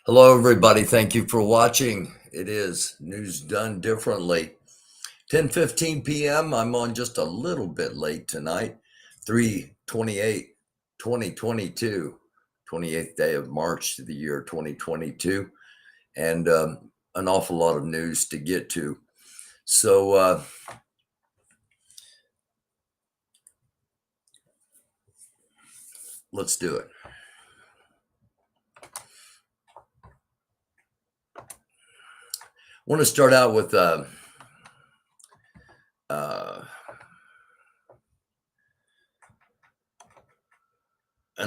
Hello, everybody. Thank you for watching. It is News Done Differently. 10:15 p.m. I'm on just a little bit late tonight. 3/28, 2022, 28th day of March to the year 2022, and an awful lot of news to get to. So let's do it. I want to start out with an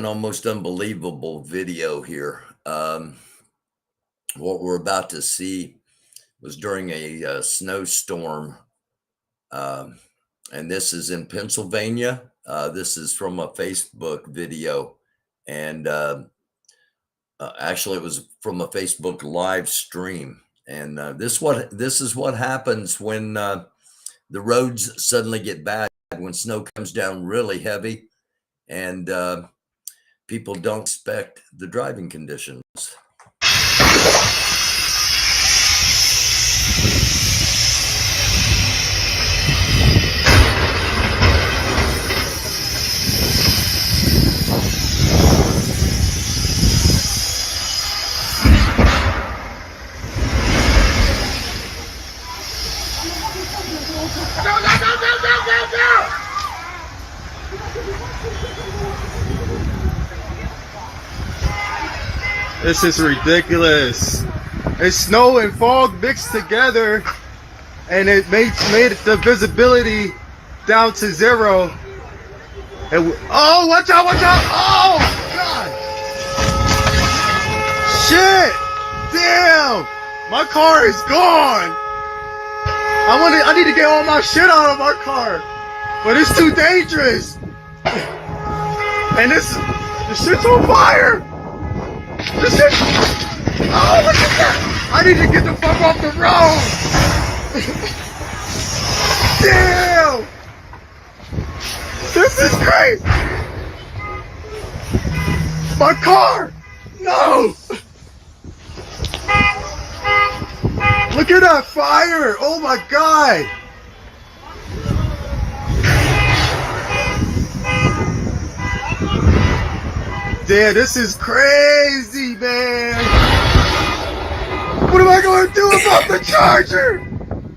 almost unbelievable video here. What we're about to see was during a snowstorm, and this is in Pennsylvania. This is from a Facebook video, and actually, it was from a Facebook live stream. And this is what happens when the roads suddenly get bad, when snow comes down really heavy, and people don't expect the driving conditions. This is ridiculous. It's snow and fog mixed together, and it made the visibility down to zero. And oh, watch out! Watch out! Oh God! Shit! Damn! My car is gone. I need to get all my shit out of my car, but it's too dangerous. And this shit's on fire. This shit. Oh, look at that! I need to get the fuck off the road. Damn! This is crazy. My car. No. Look at that fire! Oh my God! Damn, this is crazy, man! What am I going to do about the charger?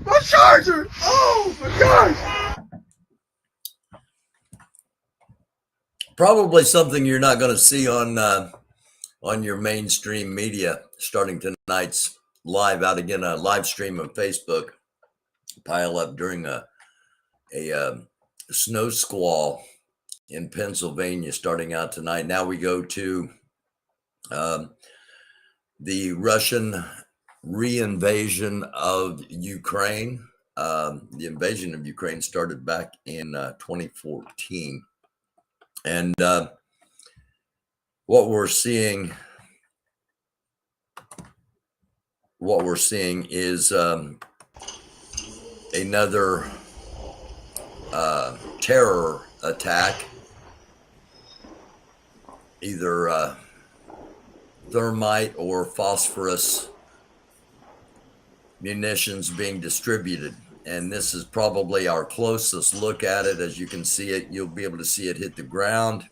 My charger! Oh my gosh! Probably something you're not going to see on your mainstream media starting tonight's live out again, a live stream on Facebook. Pile up during a snow squall in Pennsylvania starting out tonight. Now we go to the Russian reinvasion of Ukraine. The invasion of Ukraine started back in 2014, and what we're seeing is another terror attack, either thermite or phosphorus munitions being distributed. And this is probably our closest look at it. As you can see it, you'll be able to see it hit the ground,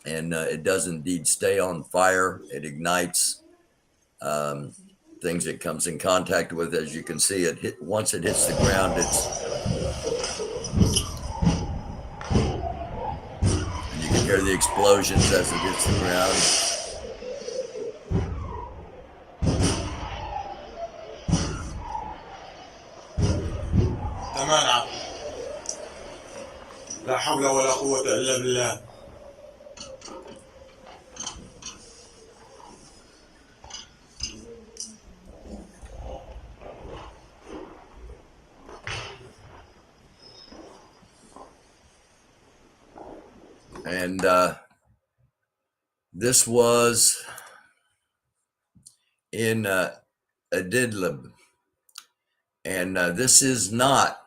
and it does indeed stay on fire. It ignites things it comes in contact with. As you can see, once it hits the ground, you can hear the explosions as it hits the ground. تمام. لا حول ولا قوة إلا بالله. And this was in Idlib, and this is not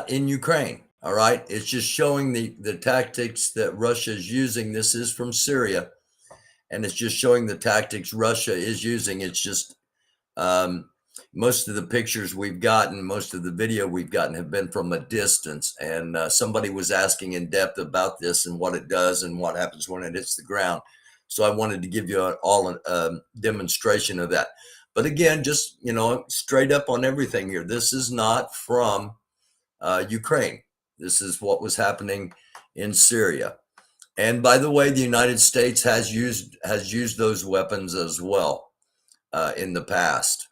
in Ukraine. All right, it's just showing the tactics that Russia is using. This is from Syria, and it's just showing the tactics Russia is using. It's just most of the pictures we've gotten, most of the video we've gotten have been from a distance, and somebody was asking in depth about this and what it does and what happens when it hits the ground. So I wanted to give you a demonstration of that. But again, just, straight up on everything here. This is not from Ukraine. This is what was happening in Syria. And by the way, the United States has used those weapons as well in the past.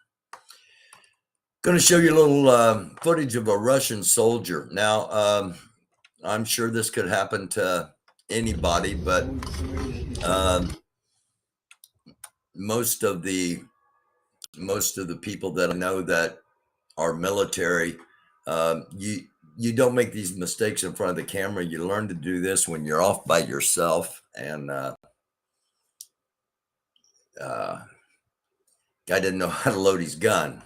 Going to show you a little footage of a Russian soldier. Now, I'm sure this could happen to anybody, but most of the people that I know that are military, you don't make these mistakes in front of the camera. You learn to do this when you're off by yourself. And guy didn't know how to load his gun.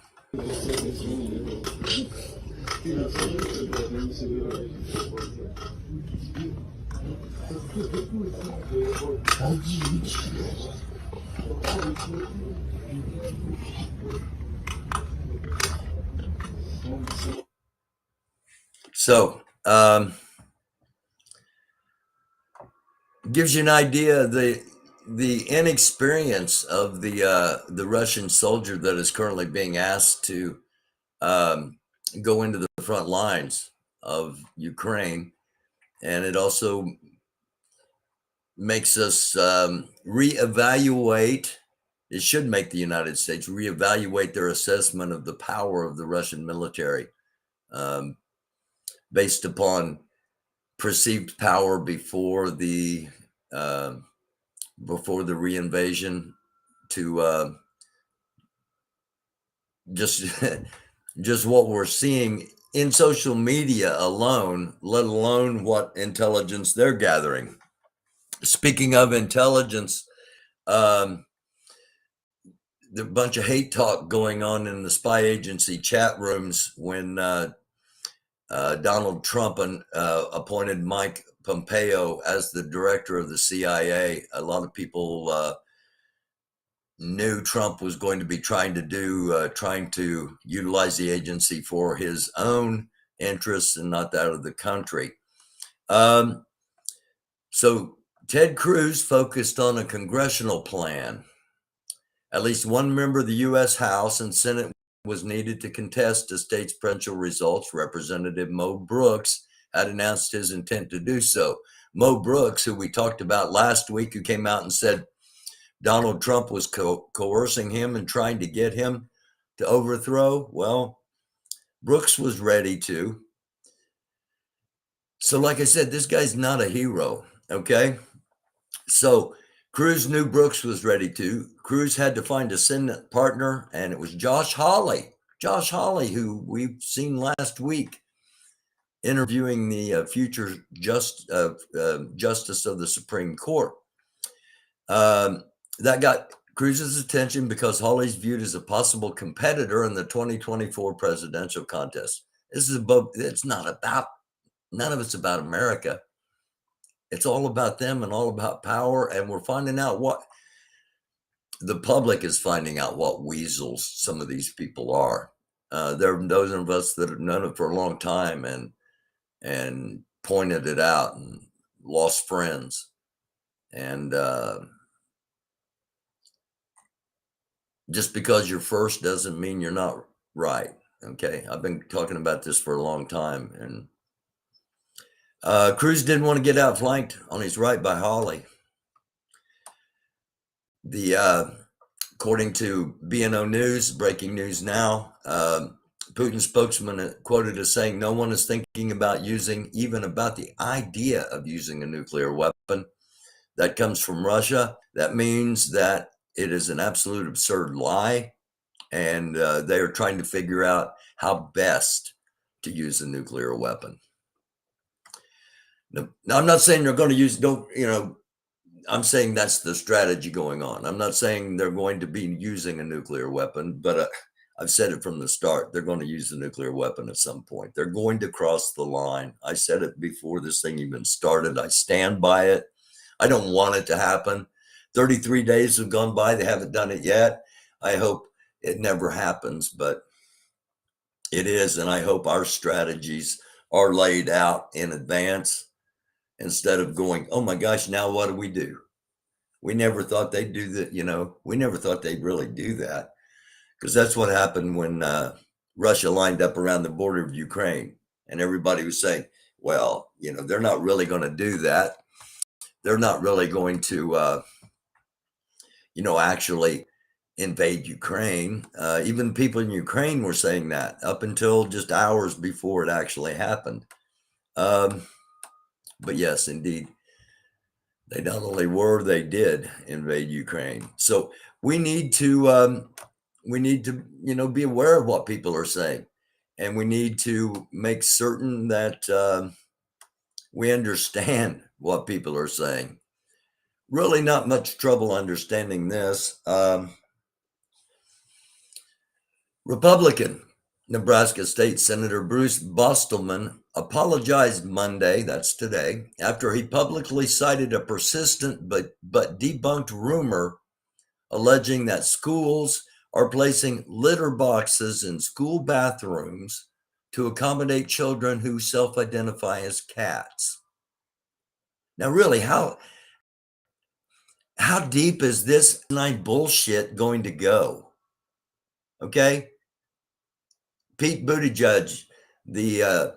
So, gives you an idea of the inexperience of the Russian soldier that is currently being asked to go into the front lines of Ukraine, and it also makes us reevaluate. It should make the United States reevaluate their assessment of the power of the Russian military, based upon perceived power before the reinvasion to just what we're seeing in social media alone, let alone what intelligence they're gathering. Speaking of intelligence, there's a bunch of hate talk going on in the spy agency chat rooms when Donald Trump appointed Mike Pompeo as the director of the CIA. A lot of people knew Trump was going to be trying to utilize the agency for his own interests and not that of the country. So Ted Cruz focused on a congressional plan. At least one member of the U.S. House and Senate was needed to contest the state's presidential results. Representative Mo Brooks had announced his intent to do so. Mo Brooks, who we talked about last week, who came out and said Donald Trump was coercing him and trying to get him to overthrow. Well, Brooks was ready to. So like I said, this guy's not a hero, okay? So Cruz knew Brooks was ready to. Cruz had to find a Senate partner, and it was Josh Hawley. Josh Hawley, who we've seen last week interviewing the future justice of the Supreme Court. That got Cruz's attention because Hawley's viewed as a possible competitor in the 2024 presidential contest. It's not about, none of it's about America. It's all about them and all about power. And we're finding out the public is finding out what weasels some of these people are. There are those of us that have known it for a long time and pointed it out and lost friends. And just because you're first doesn't mean you're not right. Okay. I've been talking about this for a long time. And Cruz didn't want to get outflanked on his right by Hawley. According to BNO News, breaking news now, Putin's spokesman quoted as saying, "No one is thinking about even about the idea of using a nuclear weapon. That comes from Russia. That means that it is an absolute absurd lie, and they are trying to figure out how best to use a nuclear weapon." Now, I'm not saying they're going to use, I'm saying that's the strategy going on. I'm not saying they're going to be using a nuclear weapon, but I've said it from the start. They're going to use a nuclear weapon at some point. They're going to cross the line. I said it before this thing even started. I stand by it. I don't want it to happen. 33 days have gone by. They haven't done it yet. I hope it never happens, but it is. And I hope our strategies are laid out in advance instead of going, oh my gosh, now what do we do? We never thought they'd do that. We never thought they'd really do that, because that's what happened when Russia lined up around the border of Ukraine, and everybody was saying, well, they're not really going to do that. They're not really going to, actually invade Ukraine. Even people in Ukraine were saying that up until just hours before it actually happened. But yes, indeed, they not only were, they did invade Ukraine. So we need to be aware of what people are saying, and we need to make certain that we understand what people are saying. Really not much trouble understanding this. Republican Nebraska State Senator Bruce Bostelman apologized Monday, that's today, after he publicly cited a persistent but debunked rumor alleging that schools are placing litter boxes in school bathrooms to accommodate children who self-identify as cats. Now, really, how deep is this bullshit going to go? Okay? Pete Buttigieg, the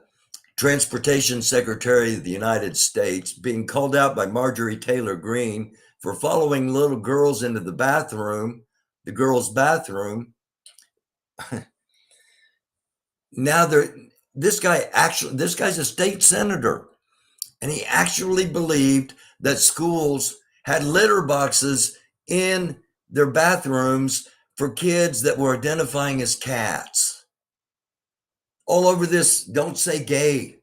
Transportation Secretary of the United States, being called out by Marjorie Taylor Greene for following little girls into the girls' bathroom. Now this guy's a state senator, and he actually believed that schools had litter boxes in their bathrooms for kids that were identifying as cats. All over this, don't say gay,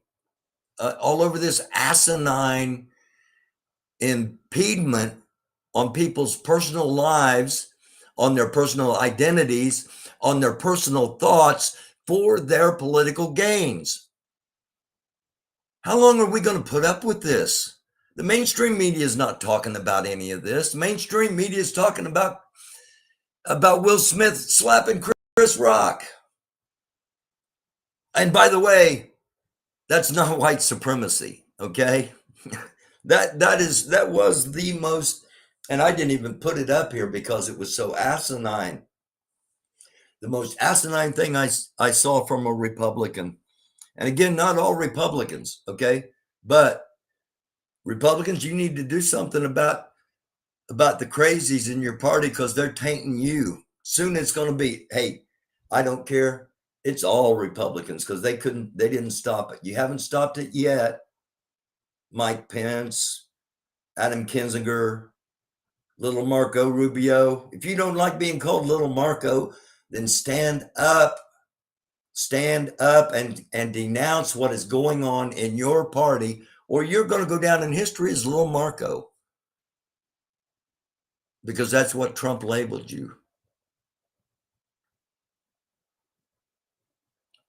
all over this asinine impediment on people's personal lives, on their personal identities, on their personal thoughts for their political gains. How long are we going to put up with this? The mainstream media is not talking about any of this. The mainstream media is talking about Will Smith slapping Chris Rock. And by the way, that's not white supremacy, okay? that was the most, and I didn't even put it up here because it was so asinine. The most asinine thing I saw from a Republican. And again, not all Republicans, okay? But Republicans, you need to do something about the crazies in your party, because they're tainting you. Soon it's going to be, hey, I don't care. It's all Republicans, because they didn't stop it. You haven't stopped it yet. Mike Pence, Adam Kinzinger, little Marco Rubio. If you don't like being called little Marco, then stand up and denounce what is going on in your party, or you're going to go down in history as little Marco, because that's what Trump labeled you.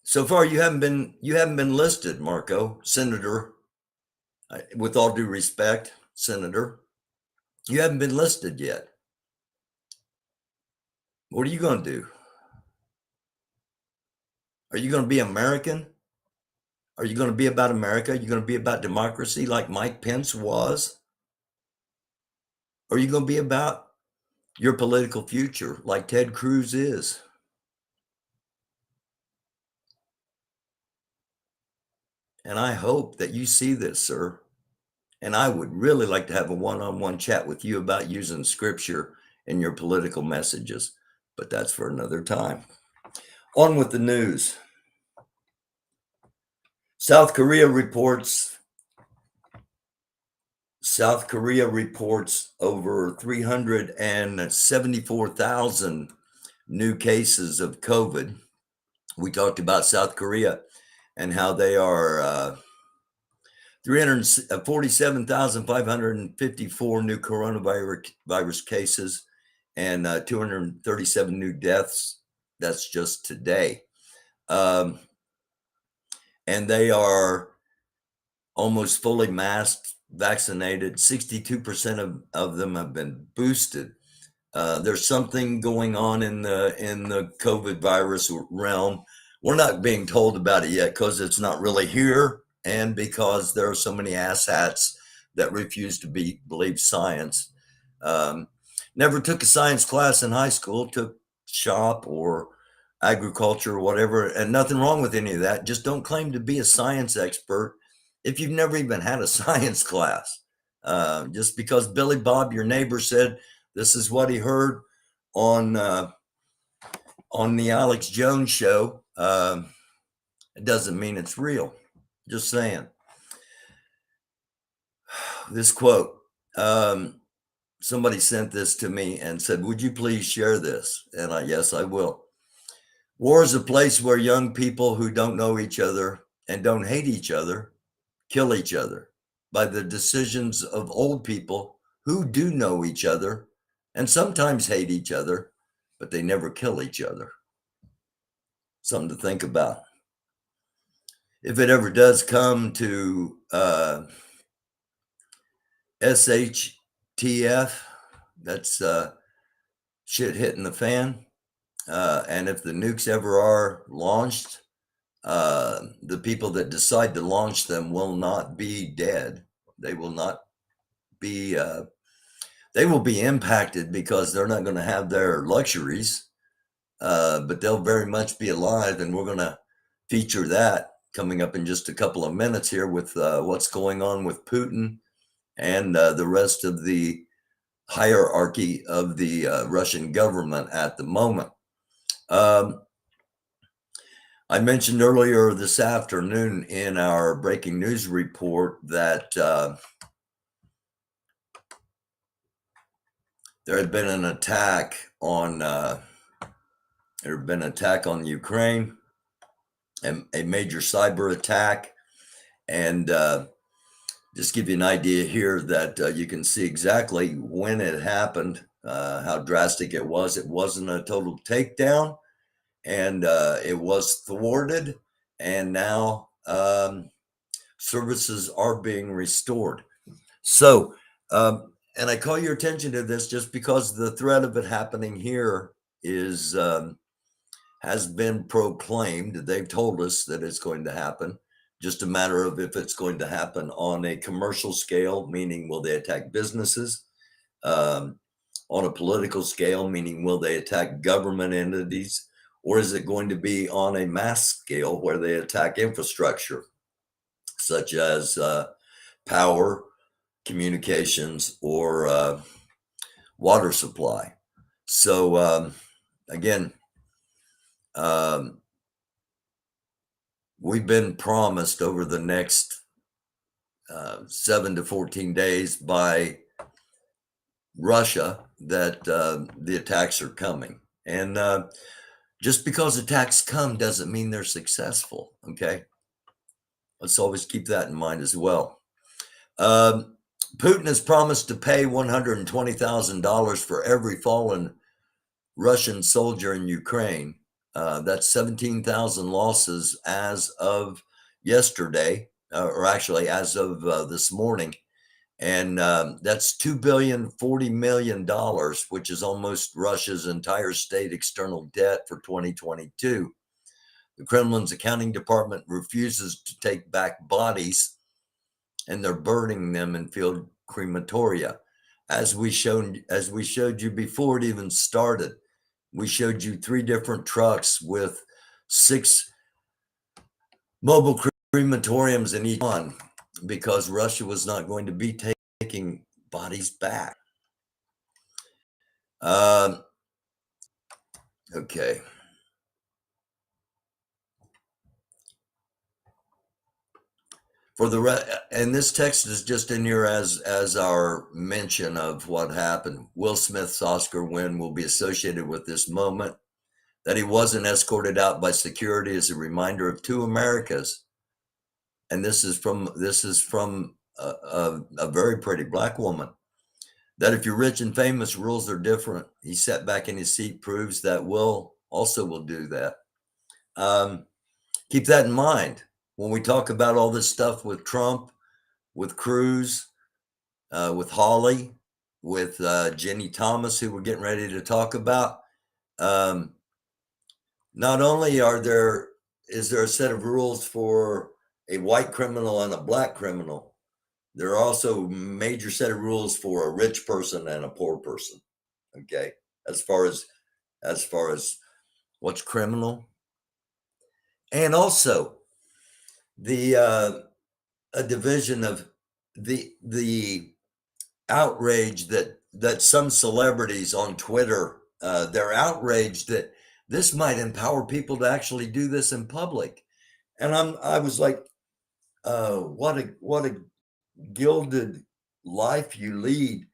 So far, you haven't been listed, Marco, Senator. With all due respect, Senator, you haven't been listed yet. What are you going to do? Are you going to be American? Are you going to be about America? Are you going to be about democracy like Mike Pence was? Or are you going to be about your political future like Ted Cruz is? And I hope that you see this, sir. And I would really like to have a one-on-one chat with you about using scripture in your political messages, but that's for another time. On with the news. South Korea reports over 374,000 new cases of COVID. We talked about South Korea and how they are 347,554 new coronavirus cases and 237 new deaths. That's just today. And they are almost fully masked, vaccinated. 62% of them have been boosted. There's something going on in the COVID virus realm. We're not being told about it yet because it's not really here, and because there are so many asshats that refuse to believe science. Never took a science class in high school, took shop or agriculture or whatever, and nothing wrong with any of that. Just don't claim to be a science expert if you've never even had a science class. Just because Billy Bob, your neighbor, said this is what he heard on the Alex Jones show, it doesn't mean it's real. Just saying. This quote, somebody sent this to me and said, would you please share this? And yes, I will. War is a place where young people who don't know each other and don't hate each other kill each other by the decisions of old people who do know each other and sometimes hate each other, but they never kill each other. Something to think about. If it ever does come to SHTF, that's shit hitting the fan. And if the nukes ever are launched, the people that decide to launch them will not be dead. They will not be, they will be impacted because they're not going to have their luxuries, but they'll very much be alive. And we're going to feature that coming up in just a couple of minutes here with what's going on with Putin and the rest of the hierarchy of the Russian government at the moment. I mentioned earlier this afternoon in our breaking news report that there had been an attack on Ukraine, and a major cyber attack. And just give you an idea here that you can see exactly when it happened, how drastic it was. It wasn't a total takedown, and it was thwarted, and now services are being restored. So, and I call your attention to this just because the threat of it happening here is has been proclaimed. They've told us that it's going to happen. Just a matter of if it's going to happen on a commercial scale, meaning will they attack businesses? On a political scale, meaning will they attack government entities? Or is it going to be on a mass scale where they attack infrastructure, such as power, communications, or water supply? So again, we've been promised over the next 7 to 14 days by Russia that the attacks are coming. And just because attacks come doesn't mean they're successful, okay? Let's always keep that in mind as well. Putin has promised to pay $120,000 for every fallen Russian soldier in Ukraine. That's 17,000 losses as of yesterday, or actually as of this morning. And that's $2.04 billion, which is almost Russia's entire state external debt for 2022. The Kremlin's accounting department refuses to take back bodies, and they're burning them in field crematoria. As we showed you before it even started, we showed you 3 different trucks with 6 mobile crematoriums in each one, because Russia was not going to be taking bodies back. Okay. And this text is just in here as our mention of what happened. Will Smith's Oscar win will be associated with this moment. That he wasn't escorted out by security is a reminder of 2 Americas. And this is from a very pretty Black woman. That if you're rich and famous, rules are different. He sat back in his seat, proves that Will also will do that. Keep that in mind when we talk about all this stuff with Trump with Cruz, with Hawley, with Jenny Thomas, who we're getting ready to talk about. Not only is there a set of rules for a white criminal and a black criminal, there are also major set of rules for a rich person and a poor person. Okay, as far as what's criminal, and also the a division of the outrage that some celebrities on Twitter, they're outraged that this might empower people to actually do this in public. And I was like, what a gilded life you lead.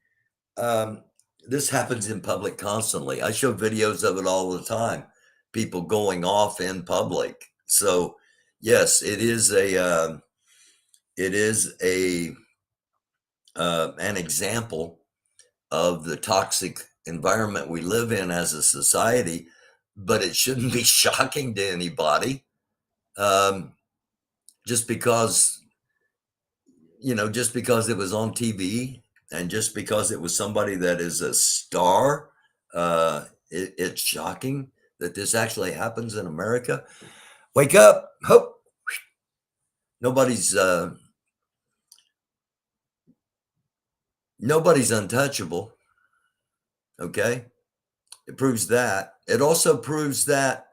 This happens in public constantly. I show videos of it all the time. People going off in public. So yes, it is an example of the toxic environment we live in as a society, but it shouldn't be shocking to anybody. Just because it was on TV and just because it was somebody that is a star, it's shocking that this actually happens in America. Wake up, hope. Nobody's untouchable. Okay, it proves that. It also proves that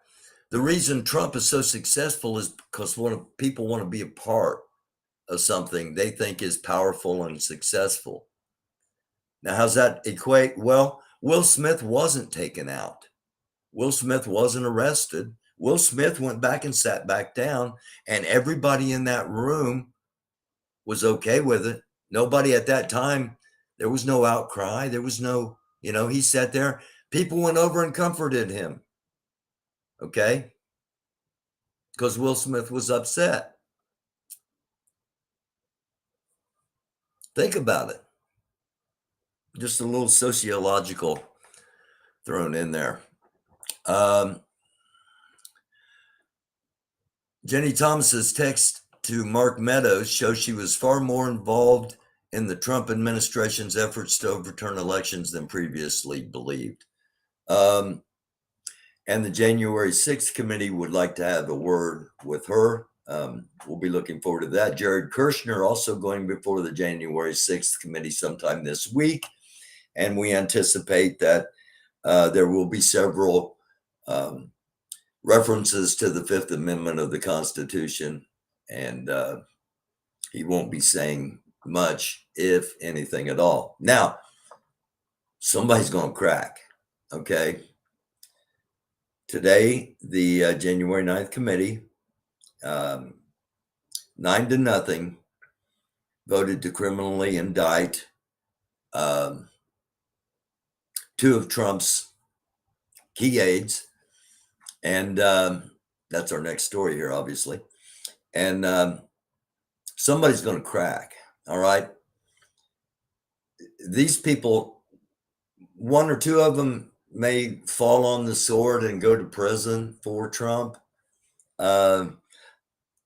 the reason Trump is so successful is because people want to be a part of something they think is powerful and successful. Now, how's that equate? Well, Will Smith wasn't taken out. Will Smith wasn't arrested. Will Smith went back and sat back down, and everybody in that room was okay with it. Nobody at that time, there was no outcry. There was no, he sat there. People went over and comforted him. Okay? Because Will Smith was upset. Think about it. Just a little sociological thrown in there. Jenny Thomas's text to Mark Meadows shows she was far more involved in the Trump administration's efforts to overturn elections than previously believed. And the January 6th committee would like to have a word with her. We'll be looking forward to that. Jared Kushner also going before the January 6th committee sometime this week. And we anticipate that there will be several references to the Fifth Amendment of the Constitution. And he won't be saying much, if anything at all. Now, somebody's going to crack, okay? Today, the January 9th committee, 9-0, voted to criminally indict 2 of Trump's key aides. And that's our next story here, obviously. And somebody's going to crack, all right? These people, 1 or 2 of them may fall on the sword and go to prison for Trump, but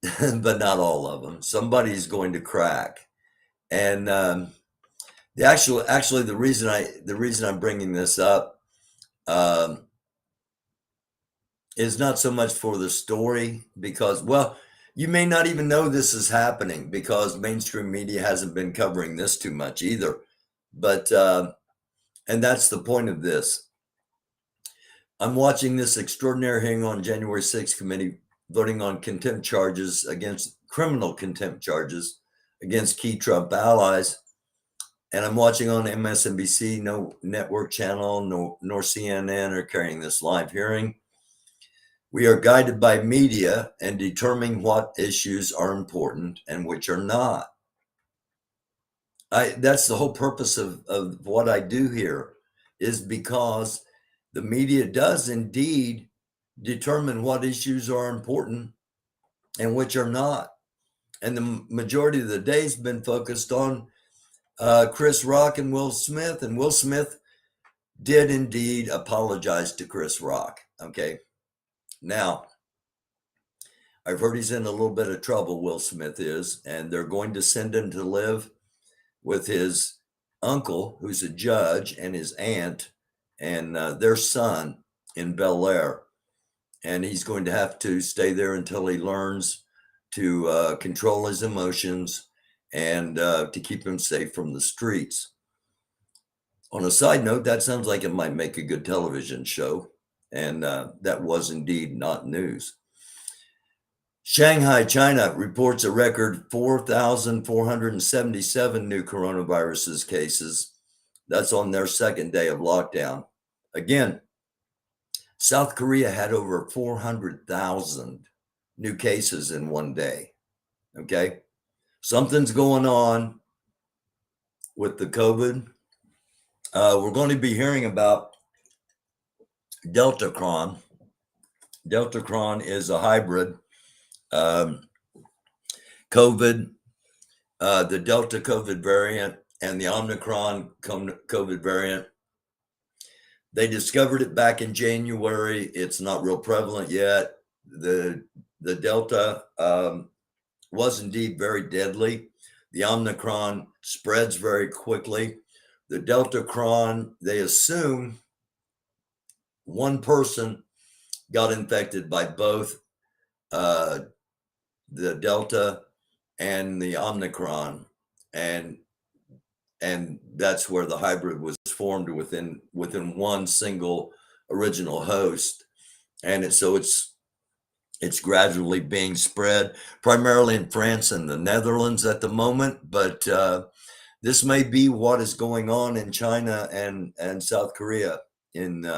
not all of them. Somebody's going to crack. And the reason I'm bringing this up is not so much for the story, because, well, you may not even know this is happening because mainstream media hasn't been covering this too much either. But and that's the point of this. I'm watching this extraordinary hearing on January 6th committee voting on criminal contempt charges against key Trump allies. And I'm watching on MSNBC, no network channel, nor CNN are carrying this live hearing. We are guided by media and determining what issues are important and which are not. That's the whole purpose of what I do here, is because the media does indeed determine what issues are important and which are not. And the majority of the day has been focused on Chris Rock and Will Smith. And Will Smith did indeed apologize to Chris Rock. Okay. Now, I've heard he's in a little bit of trouble, Will Smith is, and they're going to send him to live with his uncle, who's a judge, and his aunt and their son in Bel Air. And he's going to have to stay there until he learns to control his emotions and to keep him safe from the streets. On a side note, that sounds like it might make a good television show. And that was indeed not news. Shanghai, China reports a record 4,477 new coronavirus cases. That's on their second day of lockdown. Again, South Korea had over 400,000 new cases in one day. Okay. Something's going on with the COVID. We're going to be hearing about Deltacron. Deltacron is a hybrid COVID, the Delta COVID variant and the Omicron COVID variant. They discovered it back in January. It's not real prevalent yet. The Delta was indeed very deadly. The Omicron spreads very quickly. The Deltacron, they assume one person got infected by both the Delta and the Omicron, and that's where the hybrid was formed within one single original host, and it's gradually being spread primarily in France and the Netherlands at the moment, but this may be what is going on in China and South Korea, in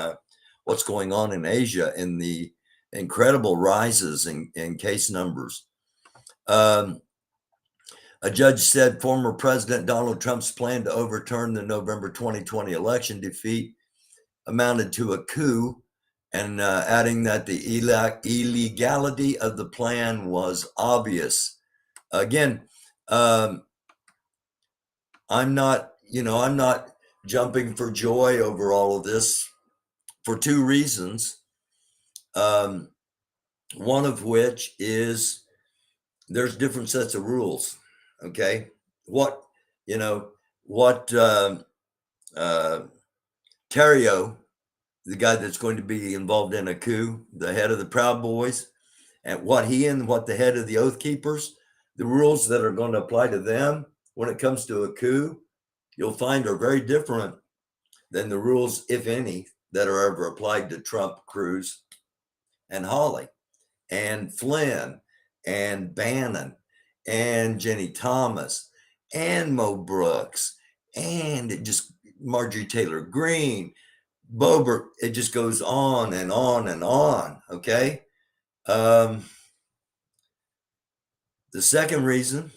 what's going on in Asia, in the incredible rises in case numbers. A judge said former President Donald Trump's plan to overturn the November 2020 election defeat amounted to a coup, and adding that the illegality of the plan was obvious. Again, I'm not jumping for joy over all of this for two reasons. One of which is there's different sets of rules. Okay, what Terrio, the guy that's going to be involved in a coup, the head of the Proud Boys, and what the head of the Oath Keepers, the rules that are going to apply to them when it comes to a coup, you'll find are very different than the rules, if any, that are ever applied to Trump, Cruz, and Hawley, and Flynn, and Bannon, and Jenny Thomas, and Mo Brooks, and Marjorie Taylor Greene, Boebert. It just goes on and on and on. Okay. The second reason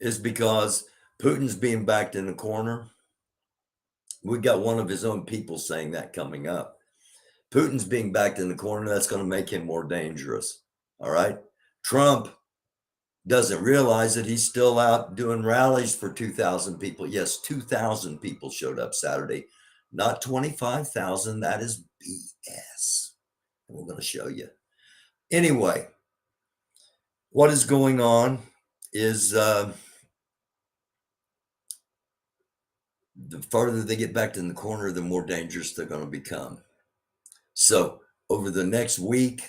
is because Putin's being backed in the corner. We got one of his own people saying that coming up. Putin's being backed in the corner. That's going to make him more dangerous. All right. Trump doesn't realize that he's still out doing rallies for 2,000 people. Yes, 2,000 people showed up Saturday, not 25,000. That is BS. We're going to show you. Anyway, what is going on is the farther they get back in the corner, the more dangerous they're going to become. So over the next week,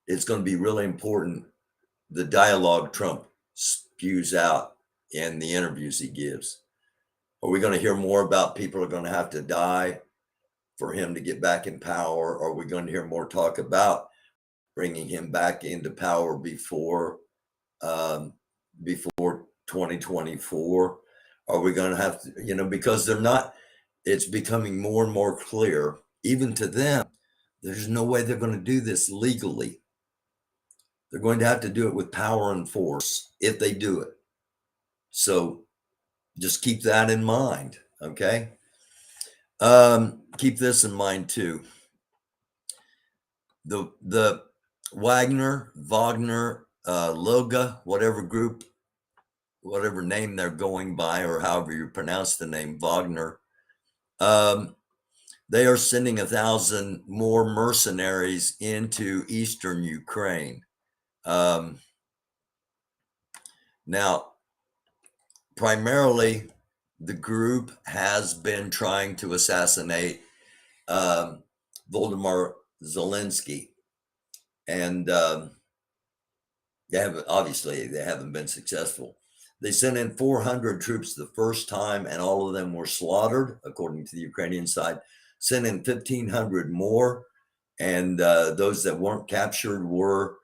it's going to be really important, the dialogue Trump spews out in the interviews he gives. Are we going to hear more about people are going to have to die for him to get back in power? Or are we going to hear more talk about bringing him back into power before 2024? Are we going to have to, because it's becoming more and more clear, even to them, there's no way they're going to do this legally. They're going to have to do it with power and force if they do it. So just keep that in mind, okay? Keep this in mind too. The Wagner, Loga, whatever group, whatever name they're going by, or however you pronounce the name, Wagner, they are sending 1,000 more mercenaries into eastern Ukraine. Now, primarily, the group has been trying to assassinate Volodymyr Zelensky, and they haven't been successful. They sent in 400 troops the first time, and all of them were slaughtered, according to the Ukrainian side. Sent in 1,500 more, and those that weren't captured were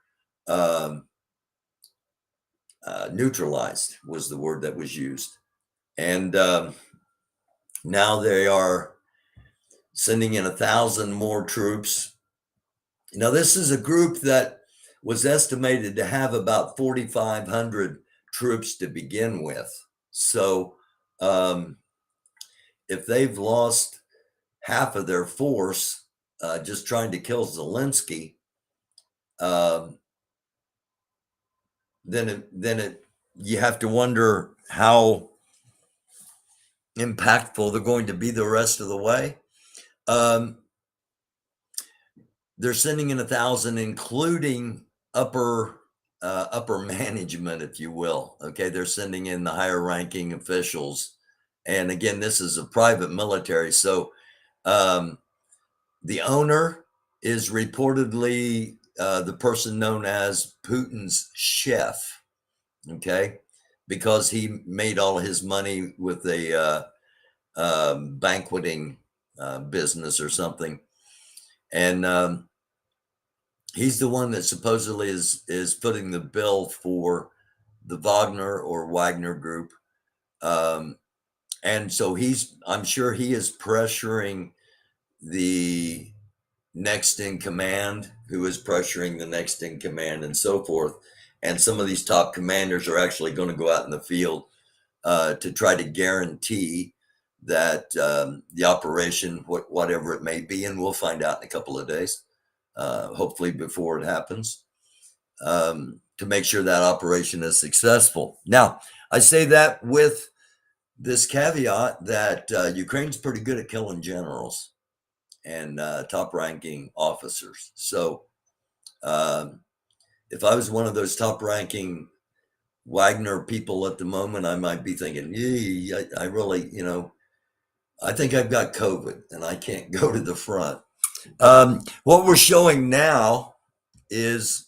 neutralized, was the word that was used. And now they are sending in 1,000 more troops. Now, this is a group that was estimated to have about 4,500 troops to begin with. So if they've lost half of their force just trying to kill Zelensky, then you have to wonder how impactful they're going to be the rest of the way. They're sending in 1,000, including upper management, if you will. Okay, they're sending in the higher ranking officials, and again, this is a private military. So the owner is reportedly the person known as Putin's chef. Okay, because he made all his money with a banqueting business or something, and he's the one that supposedly is footing the bill for the Wagner group, and so I'm sure he is pressuring the next in command, who is pressuring the next in command, and so forth. And some of these top commanders are actually going to go out in the field to try to guarantee that the operation, whatever it may be, and we'll find out in a couple of days, hopefully before it happens, to make sure that operation is successful. Now, I say that with this caveat that Ukraine's pretty good at killing generals and top-ranking officers. So if I was one of those top-ranking Wagner people at the moment, I might be thinking, I really, I think I've got COVID and I can't go to the front. What we're showing now is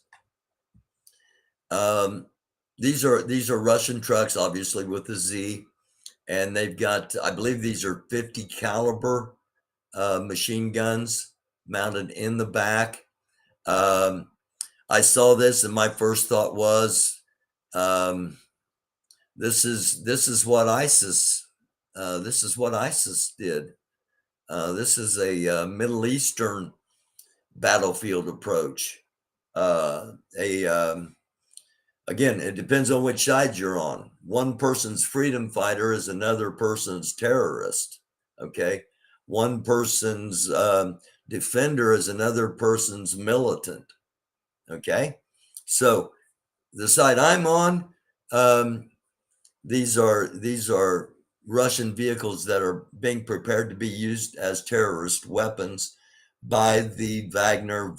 these are Russian trucks, obviously with a Z, and they've got, I believe these are 50 caliber machine guns mounted in the back. I saw this and my first thought was, this is what ISIS did. This is a Middle Eastern battlefield approach. Again, it depends on which side you're on. One person's freedom fighter is another person's terrorist. Okay, one person's defender is another person's militant. Okay, so the side I'm on, these are Russian vehicles that are being prepared to be used as terrorist weapons by the Wagner,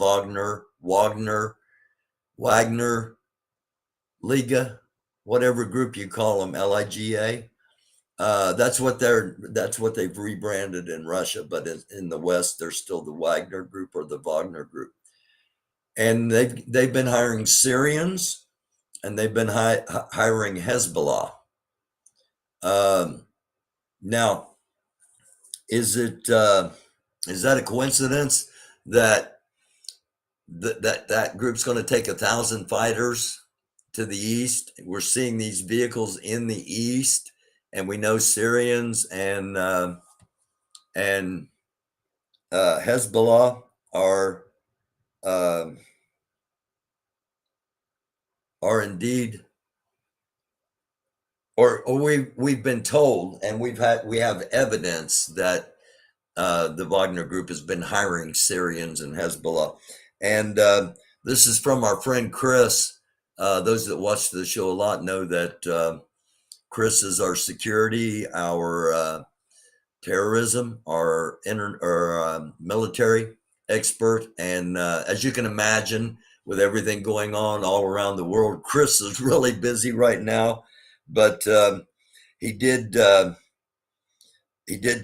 Liga, whatever group you call them, Liga. That's what they've rebranded in Russia, but in the West, they're still the Wagner group or the Wagner group. And they've been hiring Syrians, and they've been hiring Hezbollah. Now, is that a coincidence that that group's going to take 1,000 fighters to the east? We're seeing these vehicles in the east, and we know Syrians and Hezbollah are indeed, or we've been told, and we have evidence that the Wagner group has been hiring Syrians and Hezbollah. And this is from our friend Chris. Those that watch the show a lot know that Chris is our security, our terrorism, our military expert. And as you can imagine, with everything going on all around the world, Chris is really busy right now. But he did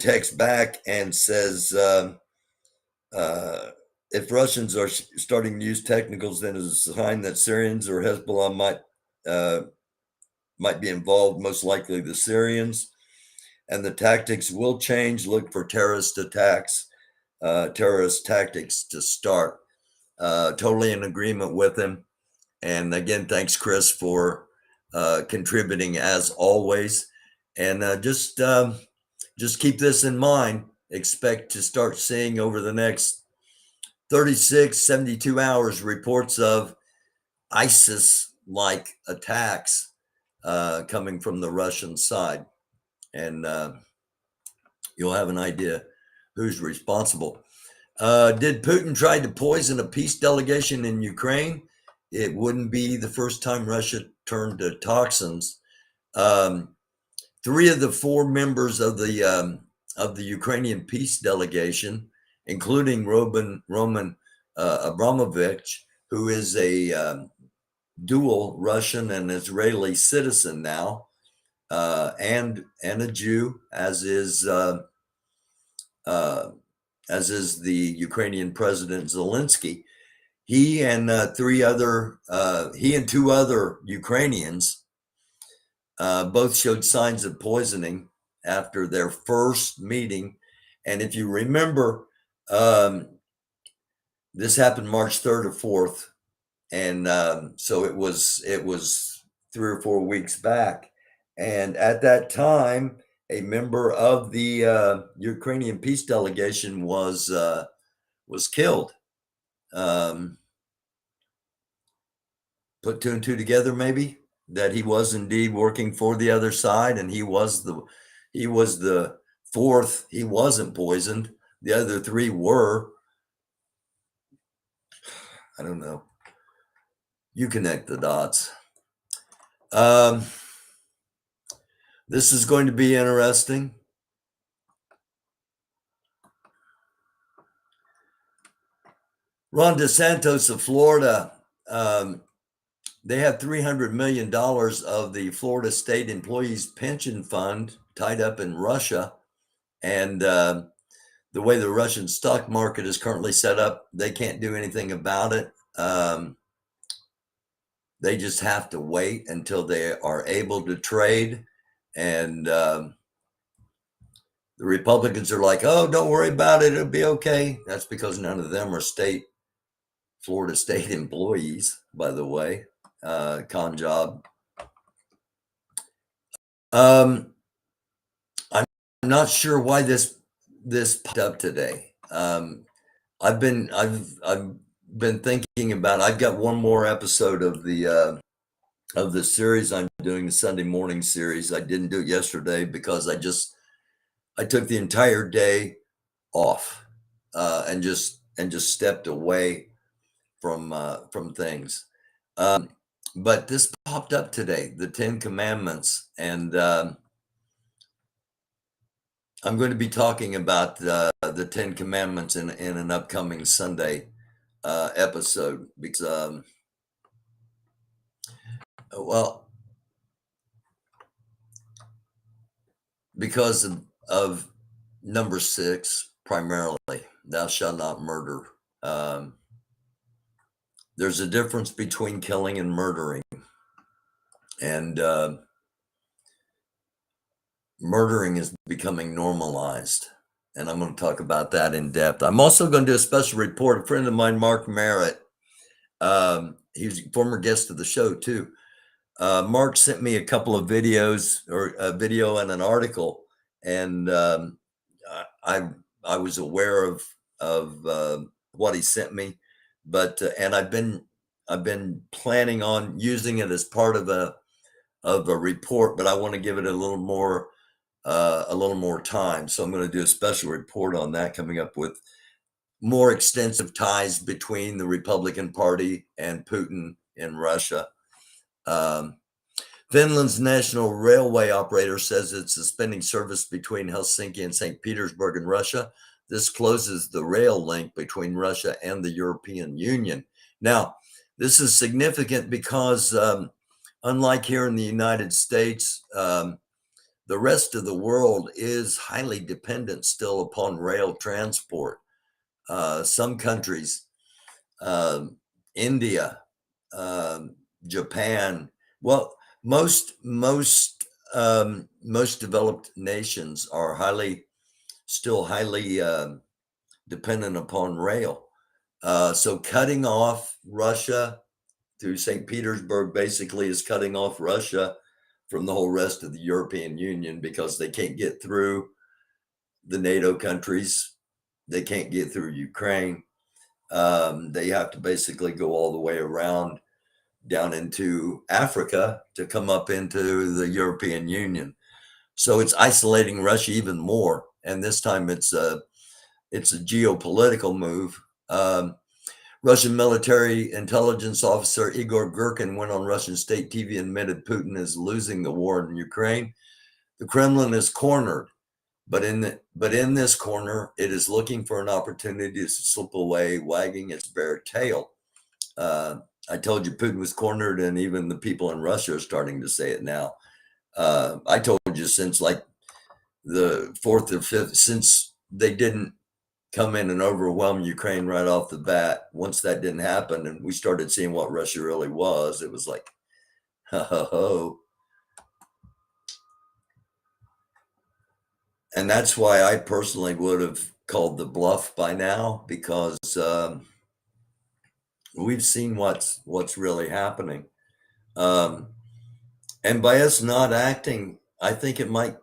text back and says, if Russians are starting to use technicals, then it's a sign that Syrians or Hezbollah might be involved, most likely the Syrians. And the tactics will change. Look for terrorist attacks, terrorist tactics to start. Totally in agreement with him. And again, thanks, Chris, for contributing as always. And just keep this in mind. Expect to start seeing over the next 36, 72 hours reports of ISIS-like attacks coming from the Russian side. And you'll have an idea who's responsible. Did Putin try to poison a peace delegation in Ukraine? It wouldn't be the first time Russia turned to toxins. 3 of the 4 members of the Ukrainian peace delegation, including Roman Abramovich, who is a dual Russian and Israeli citizen now, and a Jew, as is the Ukrainian President Zelensky. He and 2 other Ukrainians both showed signs of poisoning after their first meeting. And if you remember, this happened March 3rd or 4th. And so it was 3 or 4 weeks back. And at that time, a member of the Ukrainian peace delegation was killed. Put 2 and 2 together, maybe, that he was indeed working for the other side, and he was the 4th. He wasn't poisoned. The other 3 were. I don't know. You connect the dots. This is going to be interesting. Ron DeSantis of Florida, they have $300 million of the Florida State Employees Pension Fund tied up in Russia. And the way the Russian stock market is currently set up, they can't do anything about it. They just have to wait until they are able to trade. And the Republicans are like, oh, don't worry about it. It'll be okay. That's because none of them are Florida State employees, by the way. Con job. I'm not sure why this popped up today. I've been thinking about. I've got one more episode of the series I'm doing, the Sunday morning series. I didn't do it yesterday because I took the entire day off and just stepped away from things. But this popped up today, the 10 Commandments, and I'm going to be talking about the 10 Commandments in an upcoming Sunday episode because, because of number 6, primarily, thou shalt not murder. There's a difference between killing and murdering. And murdering is becoming normalized. And I'm going to talk about that in depth. I'm also going to do a special report. A friend of mine, Mark Merritt, he's a former guest of the show too. Mark sent me a couple of videos, or a video and an article. And I was aware of what he sent me. But and I've been planning on using it as part of a report, but I want to give it a little more time. So I'm going to do a special report on that, coming up with more extensive ties between the Republican Party and Putin in Russia. Finland's national railway operator says it's suspending service between Helsinki and St. Petersburg in Russia. This closes the rail link between Russia and the European Union. Now, this is significant because unlike here in the United States, the rest of the world is highly dependent still upon rail transport. Some countries, India, Japan, well, most developed nations are still highly dependent upon rail. So cutting off Russia through St. Petersburg basically is cutting off Russia from the whole rest of the European Union because they can't get through the NATO countries. They can't get through Ukraine. They have to basically go all the way around down into Africa to come up into the European Union. So it's isolating Russia even more. And this time it's a geopolitical move. Russian military intelligence officer Igor Girkin went on Russian state TV and admitted Putin is losing the war in Ukraine. The Kremlin is cornered, but in this corner, it is looking for an opportunity to slip away, wagging its bare tail. I told you Putin was cornered, and even the people in Russia are starting to say it now. I told you since like the 4th or 5th, since they didn't come in and overwhelm Ukraine right off the bat. Once that didn't happen and we started seeing what Russia really was, it was like, ho, ho, ho. And that's why I personally would have called the bluff by now, because we've seen what's really happening. And by us not acting, I think it might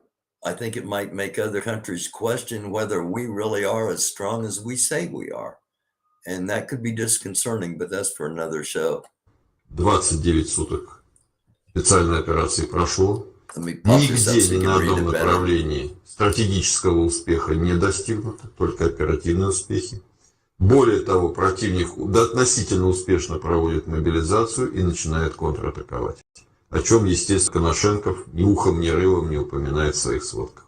make other countries question whether we really are as strong as we say we are. And that could be disconcerting, but that's for another show. 29 суток специальной операции прошло. Let me pop this up so Нигде you ни can на read одном it better. направлении стратегического успеха не достигнуто, только оперативные успехи. Более того, противник относительно успешно проводит мобилизацию и начинает контратаковать. О чем, естественно, Коношенков ни ухом, ни рылом не упоминает в своих сводках.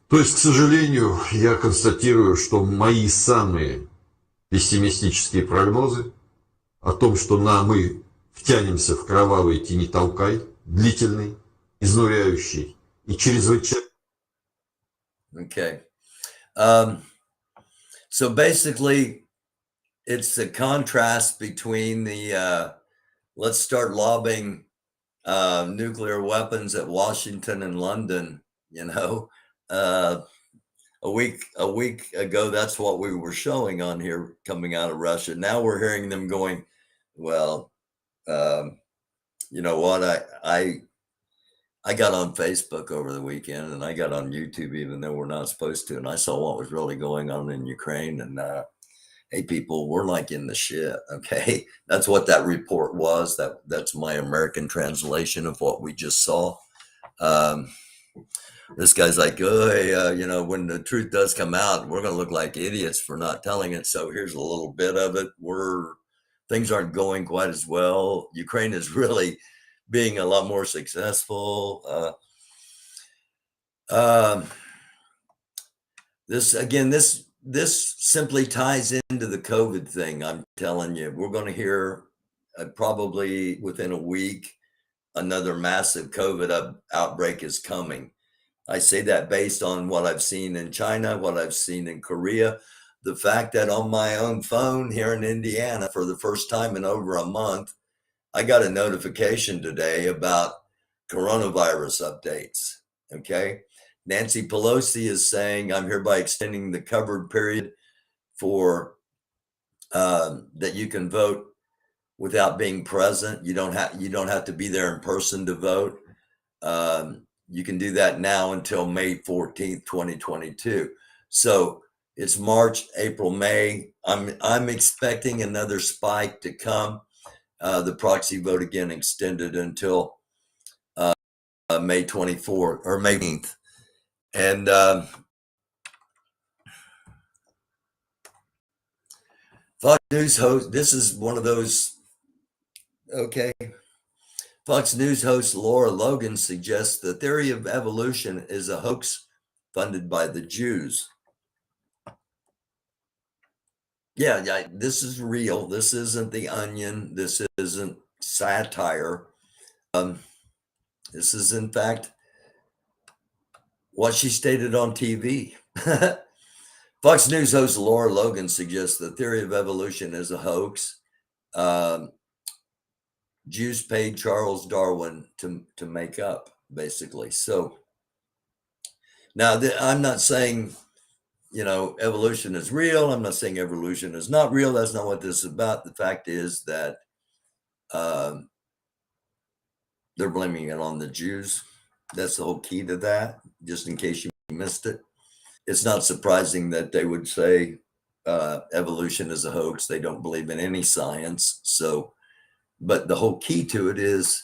То есть, к сожалению, я констатирую, что мои самые пессимистические прогнозы о том, что мы втянемся в кровавый тени-толкай, длительный, изнуряющий и чрезвычайно... Okay. So basically, it's the contrast between the let's start lobbing nuclear weapons at Washington and London, a week ago, that's what we were showing on here coming out of Russia. Now we're hearing them going, well, you know what? I got on Facebook over the weekend, and I got on YouTube, even though we're not supposed to. And I saw what was really going on in Ukraine. And hey, people, we're like in the shit. Okay, that's what that report was. That's my American translation of what we just saw. This guy's like, oh, hey, when the truth does come out, we're going to look like idiots for not telling it. So here's a little bit of it. Things aren't going quite as well. Ukraine is really being a lot more successful. This simply ties into the COVID thing. I'm telling you, we're going to hear probably within a week, another massive COVID outbreak is coming. I say that based on what I've seen in China, what I've seen in Korea, the fact that on my own phone here in Indiana, for the first time in over a month, I got a notification today about coronavirus updates. Okay. Nancy Pelosi is saying, I'm hereby extending the covered period for that you can vote without being present. You don't have to be there in person to vote. You can do that now until May 14th, 2022. So it's March, April, May. I'm expecting another spike to come. The proxy vote again extended until May 24th or May 18th. And Fox News host, this is one of those, okay, Fox News host Laura Logan suggests the theory of evolution is a hoax funded by the Jews. Yeah, this is real. This isn't The Onion. This isn't satire. This is, in fact, what she stated on TV. Fox News host Laura Logan suggests the theory of evolution is a hoax. Jews paid Charles Darwin to make up, basically. So now I'm not saying, evolution is real. I'm not saying evolution is not real. That's not what this is about. The fact is that they're blaming it on the Jews. That's the whole key to that, just in case you missed it. It's not surprising that they would say evolution is a hoax. They don't believe in any science. So, but the whole key to it is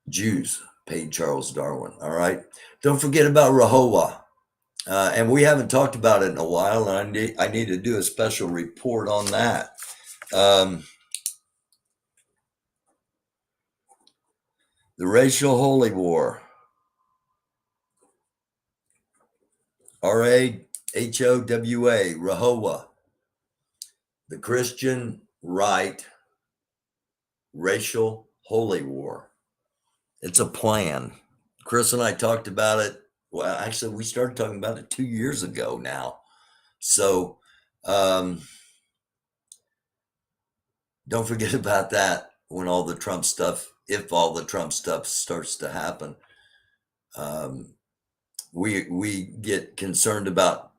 Jews paid Charles Darwin. All right. Don't forget about Rehoboam. And we haven't talked about it in a while, and I need to do a special report on that. The racial holy war. R-A-H-O-W-A, Rehoboam. The Christian right racial holy war. It's a plan. Chris and I talked about it. Well, actually, we started talking about it 2 years ago now. So don't forget about that when all the Trump stuff, if all the Trump stuff starts to happen. We get concerned about,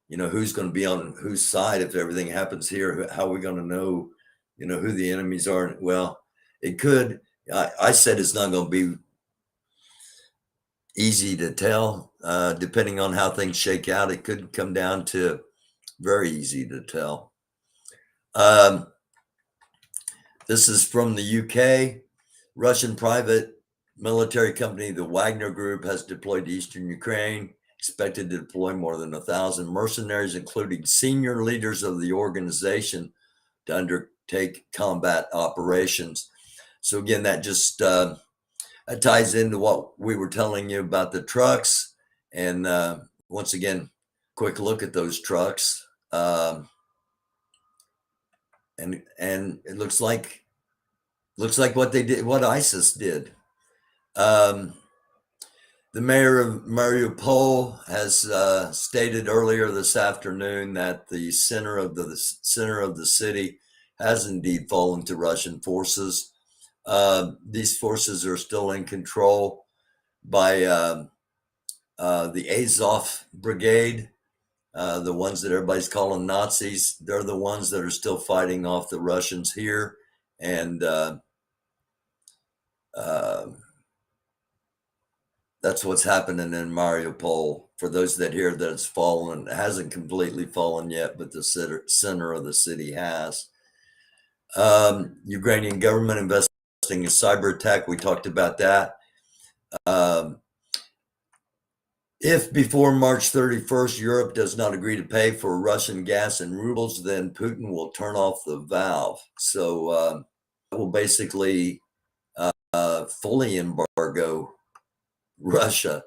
who's going to be on whose side if everything happens here. How are we going to know, who the enemies are? Well, it could. I said it's not going to be easy to tell. Depending on how things shake out, it could come down to very easy to tell. This is from the UK. Russian private military company, the Wagner Group, has deployed to eastern Ukraine, expected to deploy more than 1,000 mercenaries, including senior leaders of the organization, to undertake combat operations. So again, that just ties into what we were telling you about the trucks. And once again, quick look at those trucks. And it looks like what they did, what ISIS did. The mayor of Mariupol has stated earlier this afternoon that the center of the city has indeed fallen to Russian forces. These forces are still in control by the Azov Brigade, the ones that everybody's calling Nazis. They're the ones that are still fighting off the Russians here. And that's what's happening in Mariupol. For those that hear that it's fallen, it hasn't completely fallen yet, but the center of the city has. Ukrainian government investing in cyber attack. We talked about that. If before March 31st, Europe does not agree to pay for Russian gas in rubles, then Putin will turn off the valve. So it will basically fully embargo Russia.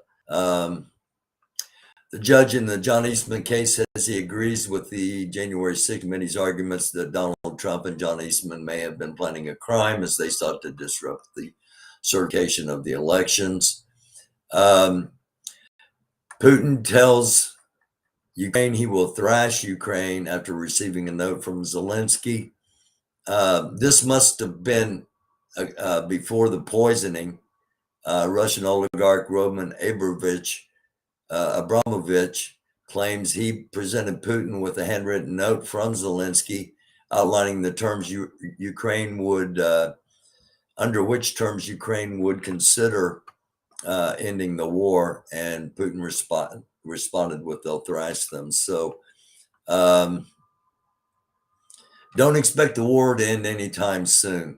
The judge in the John Eastman case says he agrees with the January 6th committee's arguments that Donald Trump and John Eastman may have been planning a crime as they sought to disrupt the certification of the elections. Putin tells Ukraine he will thrash Ukraine after receiving a note from Zelensky. This must have been before the poisoning. Russian oligarch Roman Abramovich claims he presented Putin with a handwritten note from Zelensky outlining the terms Ukraine would, under which terms Ukraine would consider ending the war, and Putin responded with they'll thrash them. So don't expect the war to end anytime soon.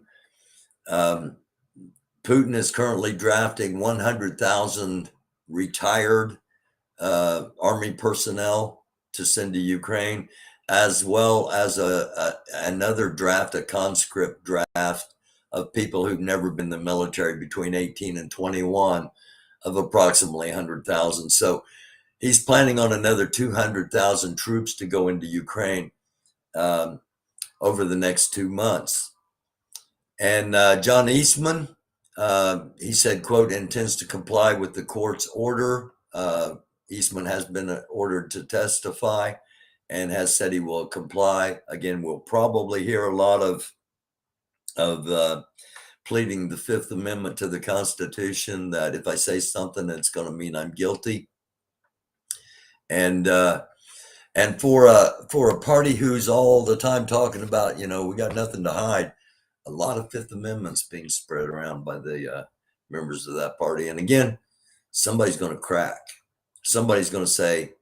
Putin is currently drafting 100,000 retired army personnel to send to Ukraine, as well as another draft, a conscript draft of people who've never been in the military between 18 and 21 of approximately 100,000. So he's planning on another 200,000 troops to go into Ukraine over the next 2 months. And John Eastman, he said, quote, intends to comply with the court's order. Eastman has been ordered to testify and has said he will comply. Again, we'll probably hear a lot of pleading the Fifth Amendment to the Constitution, that if I say something, it's going to mean I'm guilty. And for a party who's all the time talking about, we got nothing to hide, a lot of Fifth Amendments being spread around by the members of that party. And again, somebody's going to crack. Somebody's going to say,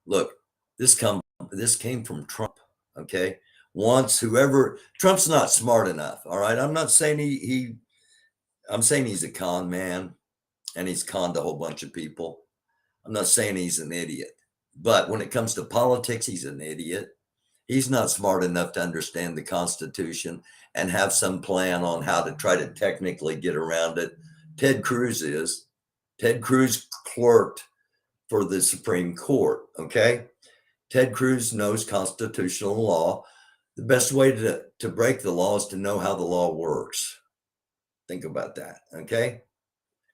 look, this came from Trump. Okay. Trump's not smart enough. All right. I'm not saying I'm saying he's a con man and he's conned a whole bunch of people. I'm not saying he's an idiot, but when it comes to politics, he's an idiot. He's not smart enough to understand the Constitution and have some plan on how to try to technically get around it. Ted Cruz is. Ted Cruz clerked for the Supreme Court. Okay. Ted Cruz knows constitutional law. The best way to break the law is to know how the law works. Think about that. Okay.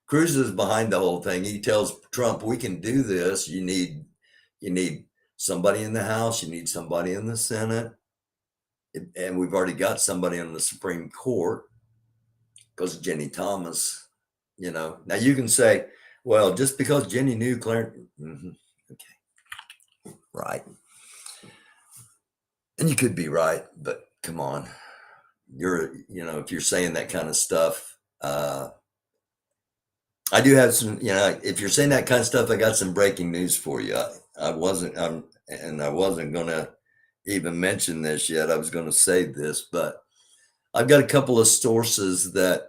Cruz is behind the whole thing. He tells Trump, we can do this. You need somebody in the House. You need somebody in the Senate. And we've already got somebody in the Supreme Court because Jenny Thomas, Now you can say, well, just because Jenny knew Clarence. Okay. Right. And you could be right, but come on. If you're saying that kind of stuff, I do have some, if you're saying that kind of stuff, I got some breaking news for you. I wasn't going to even mention this yet. I was going to say this, but I've got a couple of sources that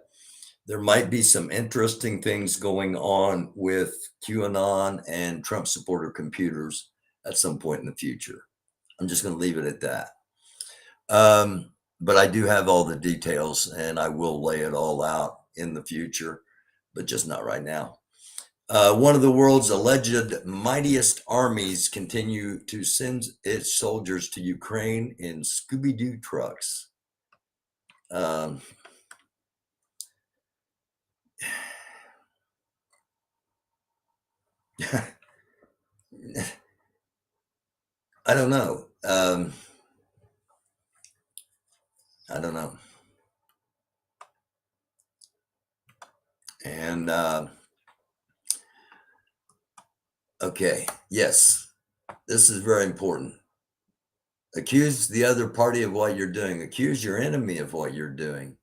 there might be some interesting things going on with QAnon and Trump supporter computers at some point in the future. I'm just going to leave it at that. But I do have all the details and I will lay it all out in the future, but just not right now. One of the world's alleged mightiest armies continue to send its soldiers to Ukraine in Scooby-Doo trucks. I don't know. I don't know. And okay, yes, this is very important. Accuse the other party of what you're doing. Accuse your enemy of what you're doing.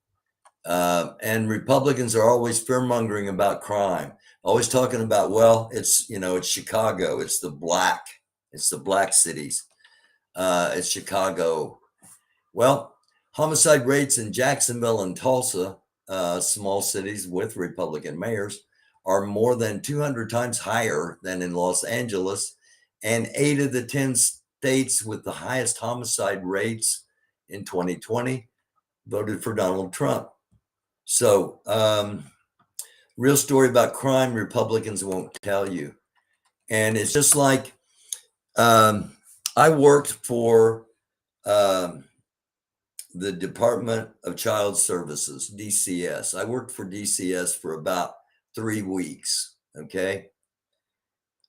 And Republicans are always fear-mongering about crime, always talking about, well, it's Chicago, it's the black cities, it's Chicago. Well, homicide rates in Jacksonville and Tulsa, small cities with Republican mayors, are more than 200 times higher than in Los Angeles, and 8 of the 10 states with the highest homicide rates in 2020 voted for Donald Trump. So, real story about crime Republicans won't tell you. And it's just like I worked for the Department of Child Services, DCS. I worked for DCS for about 3 weeks, okay?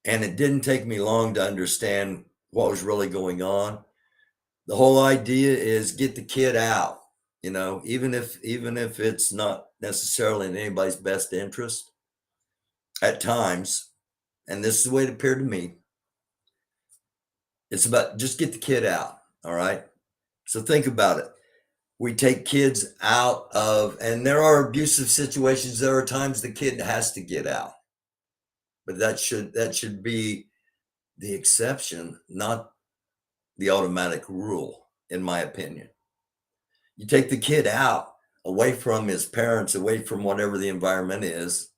And it didn't take me long to understand what was really going on. The whole idea is get the kid out, even if it's not necessarily in anybody's best interest at times. And this is the way it appeared to me. It's about just get the kid out. All right. So think about it. We take kids out of, and there are abusive situations. There are times the kid has to get out, but that should be the exception, not the automatic rule, in my opinion. You take the kid out, away from his parents, away from whatever the environment is.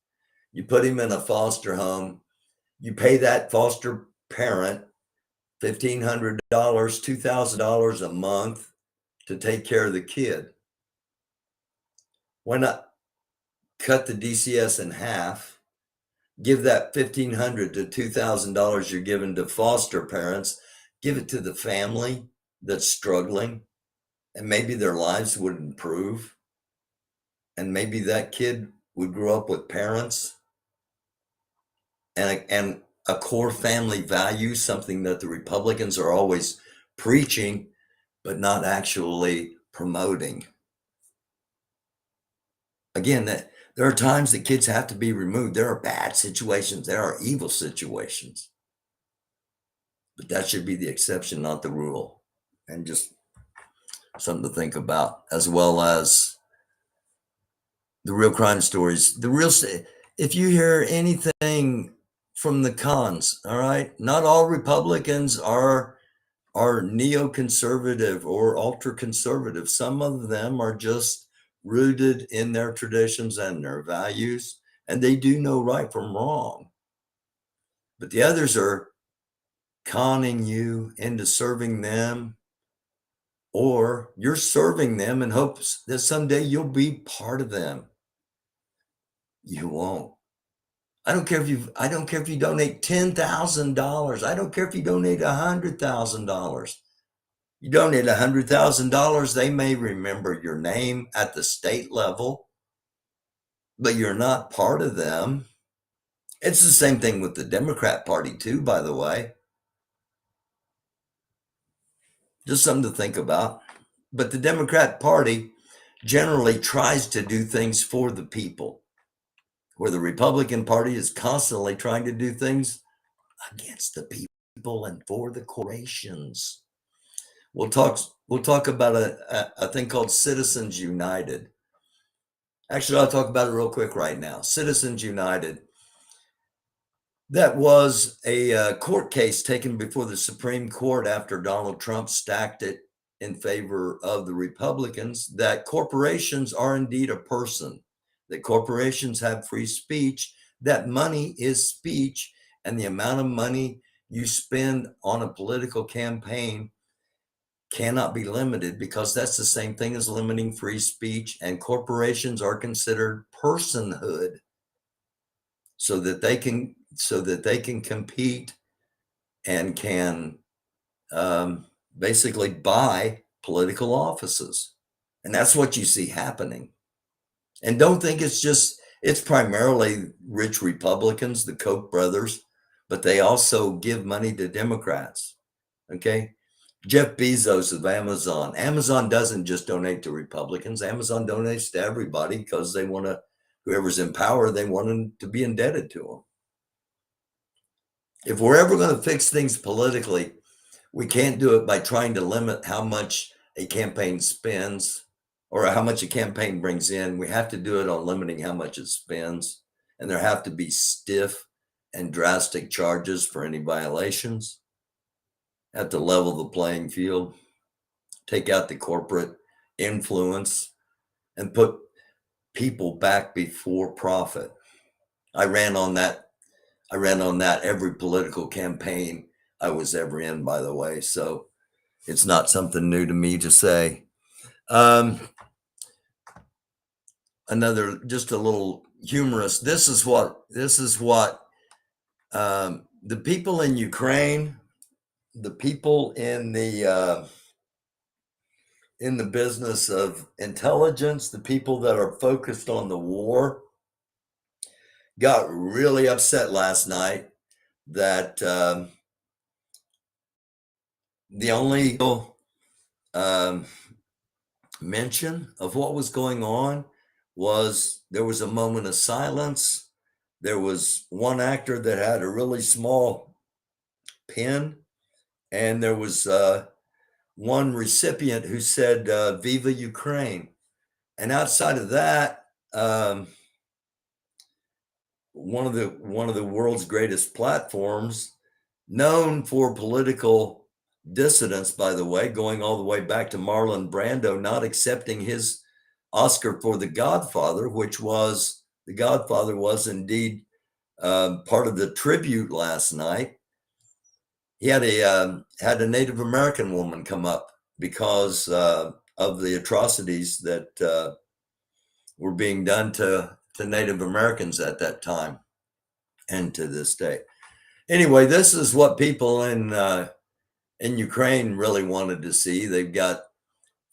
You put him in a foster home. You pay that foster parent $1,500, $2,000 a month to take care of the kid. Why not cut the DCS in half? Give that $1,500 to $2,000 you're giving to foster parents, give it to the family that's struggling, and maybe their lives would improve. And maybe that kid would grow up with parents and a core family value, something that the Republicans are always preaching, but not actually promoting. Again, there are times that kids have to be removed. There are bad situations. There are evil situations. But that should be the exception, not the rule. And just something to think about, as well as the real crime stories. If you hear anything from the cons, all right, not all Republicans are neoconservative or ultra conservative. Some of them are just rooted in their traditions and their values, and they do know right from wrong. But the others are conning you into serving them, or you're serving them in hopes that someday you'll be part of them. You won't. I don't care if you donate $10,000. I don't care if you donate $100,000. You donate $100,000, they may remember your name at the state level, but you're not part of them. It's the same thing with the Democrat Party too, by the way. Just something to think about. But the Democrat Party generally tries to do things for the people, where the Republican Party is constantly trying to do things against the people and for the corporations. We'll talk about a thing called Citizens United. Actually, I'll talk about it real quick right now. Citizens United. That was a court case taken before the Supreme Court after Donald Trump stacked it in favor of the Republicans, that corporations are indeed a person, that corporations have free speech, that money is speech, and the amount of money you spend on a political campaign cannot be limited, because that's the same thing as limiting free speech, and corporations are considered personhood so that they can compete and can basically buy political offices. And that's what you see happening. And don't think it's primarily rich Republicans, the Koch brothers, but they also give money to Democrats. Okay. Jeff Bezos of Amazon. Amazon doesn't just donate to Republicans. Amazon donates to everybody because they want to, whoever's in power, they want them to be indebted to them. If we're ever going to fix things politically, we can't do it by trying to limit how much a campaign spends or how much a campaign brings in. We have to do it on limiting how much it spends. And there have to be stiff and drastic charges for any violations. Have to level the playing field, take out the corporate influence, and put people back before profit. I ran on that every political campaign I was ever in, by the way. So it's not something new to me to say. Another, just a little humorous. This is what the people in Ukraine, the people in the business of intelligence, the people that are focused on the war, got really upset last night that the only mention of what was going on was there was a moment of silence. There was one actor that had a really small pen, and there was one recipient who said "Viva Ukraine," and outside of that, one of the world's greatest platforms, known for political dissidents, by the way, going all the way back to Marlon Brando not accepting his Oscar for The Godfather, which was The Godfather was indeed part of the tribute last night. He had a Native American woman come up because of the atrocities that were being done to Native Americans at that time and to this day. Anyway, this is what people in Ukraine really wanted to see. They've got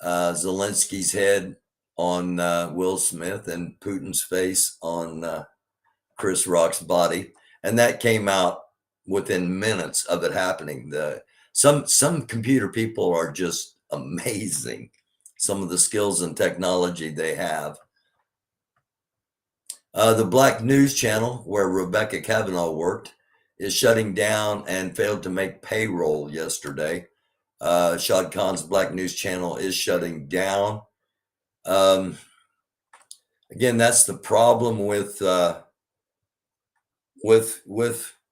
Zelensky's head on Will Smith and Putin's face on Chris Rock's body, and that came out within minutes of it happening. Some computer people are just amazing. Some of the skills and technology they have. The Black News Channel, where Rebecca Kavanaugh worked, is shutting down and failed to make payroll yesterday. Shad Khan's Black News Channel is shutting down. Again, that's the problem with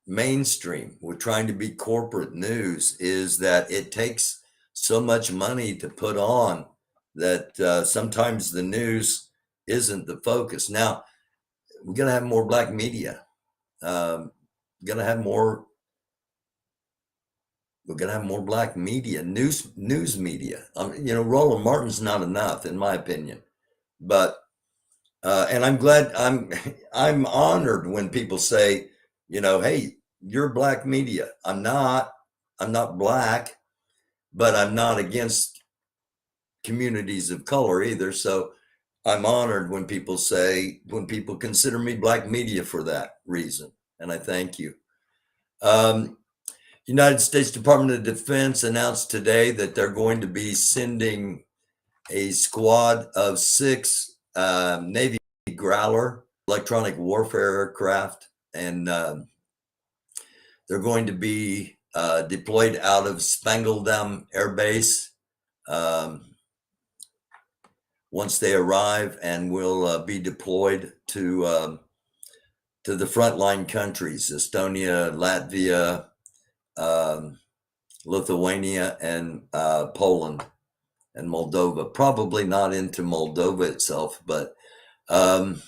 mainstream, with trying to be corporate news, is that it takes so much money to put on that sometimes the news isn't the focus. Now, we're going to have more black media. We're going to have more black media, news media. Roland Martin's not enough, in my opinion. But and I'm glad, I'm honored when people say, hey, you're black media. I'm not black, but I'm not against communities of color either. So I'm honored when people consider me black media for that reason. And I thank you. United States Department of Defense announced today that they're going to be sending a squad of 6 Navy Growler electronic warfare aircraft, and they're going to be deployed out of Spangdahlem Air Base once they arrive, and will be deployed to the frontline countries: Estonia, Latvia, Lithuania, and Poland and Moldova. Probably not into Moldova itself, but and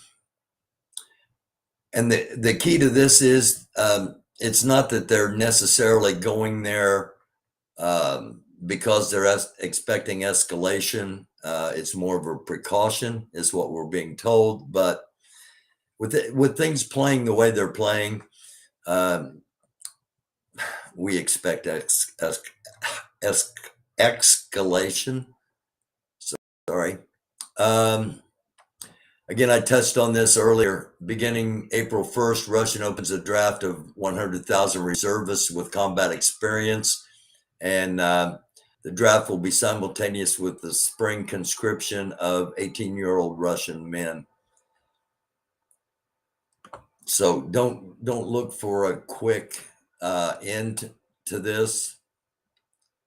the key to this is it's not that they're necessarily going there because they're expecting escalation. It's more of a precaution, is what we're being told. But with things playing the way they're playing, we expect escalation. Sorry. Again, I touched on this earlier. Beginning April 1st, Russia opens a draft of 100,000 reservists with combat experience. And the draft will be simultaneous with the spring conscription of 18-year-old Russian men. So don't look for a quick end to this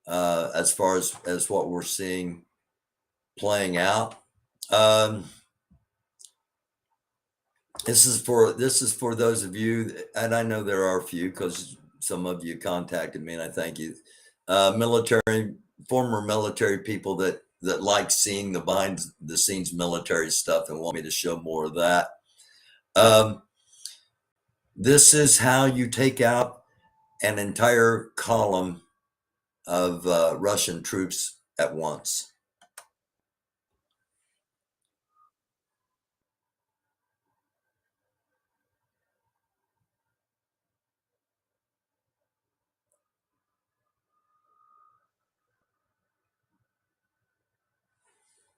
as far as what we're seeing playing out. This is for those of you, and I know there are a few because some of you contacted me, and I thank you. Former military people that like seeing the behind the scenes military stuff and want me to show more of that. This is how you take out an entire column of Russian troops at once.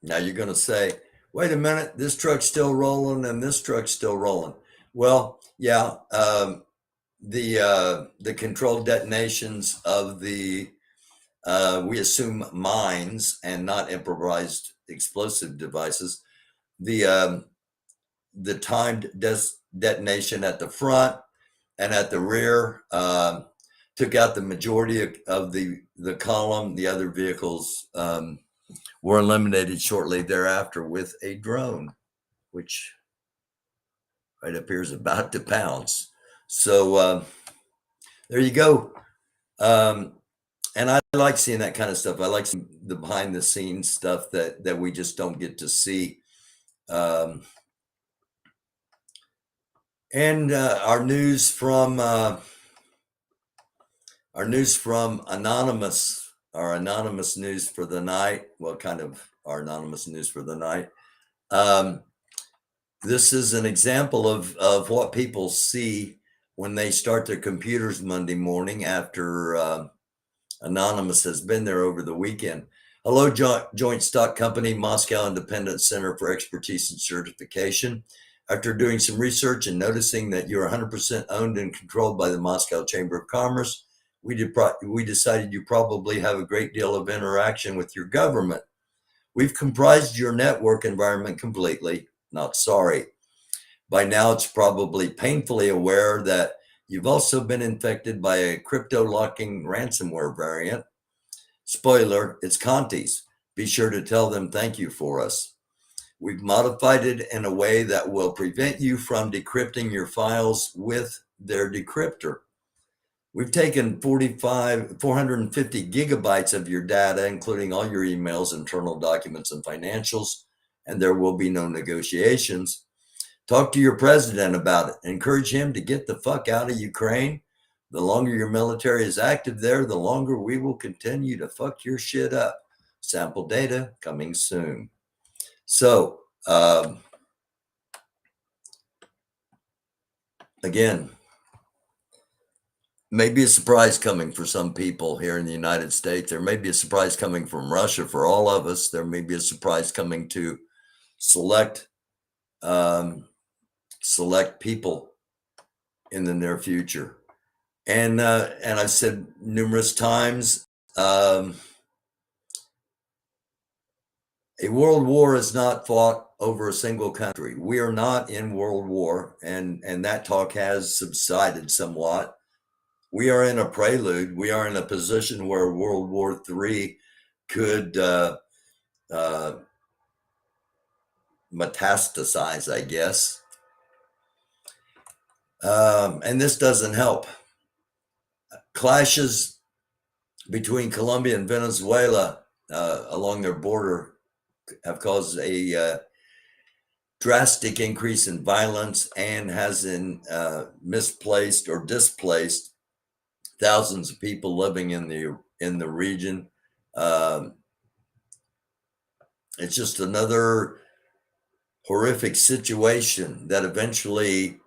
Now you're going to say, wait a minute, this truck's still rolling and this truck's still rolling. Well, yeah, the controlled detonations of the, we assume mines and not improvised explosive devices, the timed detonation at the front and at the rear took out the majority of the column. The other vehicles were eliminated shortly thereafter with a drone, which right up here is about to pounce. So there you go. And I like seeing that kind of stuff. I like the behind the scenes stuff that we just don't get to see. And our news from Anonymous, our anonymous news for the night. Well, kind of our anonymous news for the night. this is an example of what people see when they start their computers Monday morning after Anonymous has been there over the weekend. Hello, Joint Stock Company, Moscow Independent Center for Expertise and Certification. After doing some research and noticing that you're 100% owned and controlled by the Moscow Chamber of Commerce, we decided you probably have a great deal of interaction with your government. We've comprised your network environment completely. Not sorry. By now, it's probably painfully aware that you've also been infected by a crypto-locking ransomware variant. Spoiler, it's Conti's. Be sure to tell them thank you for us. We've modified it in a way that will prevent you from decrypting your files with their decryptor. We've taken 450 gigabytes of your data, including all your emails, internal documents, and financials, and there will be no negotiations. Talk to your president about it. Encourage him to get the fuck out of Ukraine. The longer your military is active there, the longer we will continue to fuck your shit up. Sample data coming soon. So, again, maybe a surprise coming for some people here in the United States. There may be a surprise coming from Russia for all of us. There may be a surprise coming to select people in the near future. And I've said numerous times, a world war is not fought over a single country. We are not in world war, and that talk has subsided somewhat. We are in a prelude. We are in a position where World War III could metastasize, I guess. And this doesn't help. Clashes between Colombia and Venezuela along their border have caused a drastic increase in violence and has misplaced or displaced thousands of people living in the region. It's just another horrific situation that eventually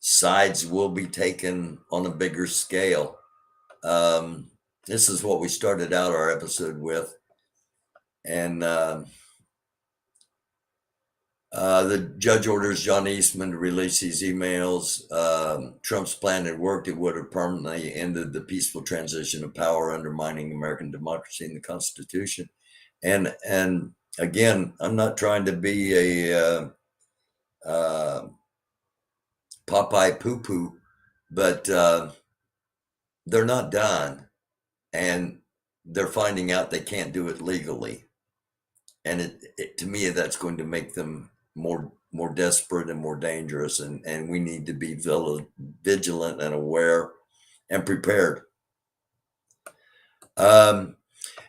sides will be taken on a bigger scale. This is what we started out our episode with. And the judge orders John Eastman to release these emails. Trump's plan had worked. It would have permanently ended the peaceful transition of power, undermining American democracy and the Constitution. And again, I'm not trying to be a Popeye poo-poo, but they're not done. And they're finding out they can't do it legally. And to me, that's going to make them more desperate and more dangerous, and we need to be vigilant and aware and prepared. An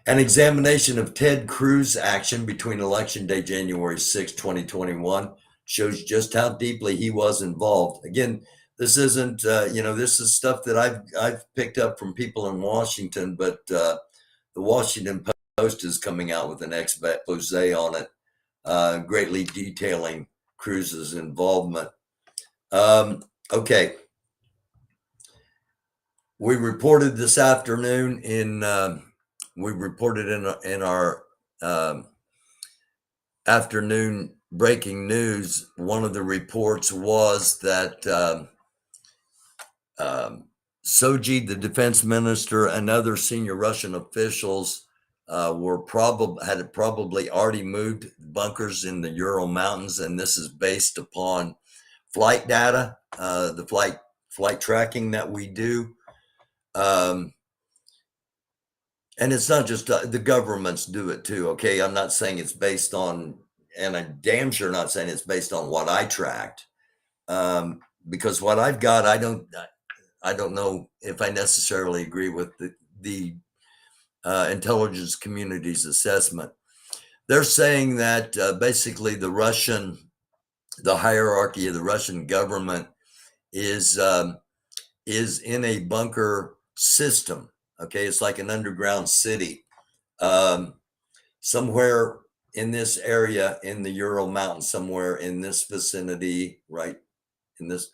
examination of Ted Cruz's action between Election Day, January 6, 2021, shows just how deeply he was involved. Again, this isn't, this is stuff that I've picked up from people in Washington, but the Washington Post is coming out with an expose on it, greatly detailing Cruz's involvement. Okay. We reported this afternoon in our afternoon breaking news. One of the reports was that Soji, the defense minister, and other senior Russian officials had probably already moved bunkers in the Ural Mountains, and this is based upon flight data, the flight tracking that we do. And it's not just the governments do it too. Okay, I'm not saying it's based on, and I'm damn sure not saying it's based on what I tracked, because what I've got, I don't know if I necessarily agree with the intelligence community's assessment. They're saying that basically the hierarchy of the Russian government is in a bunker system. Okay, it's like an underground city somewhere in this area in the Ural Mountains, somewhere in this vicinity, right in this,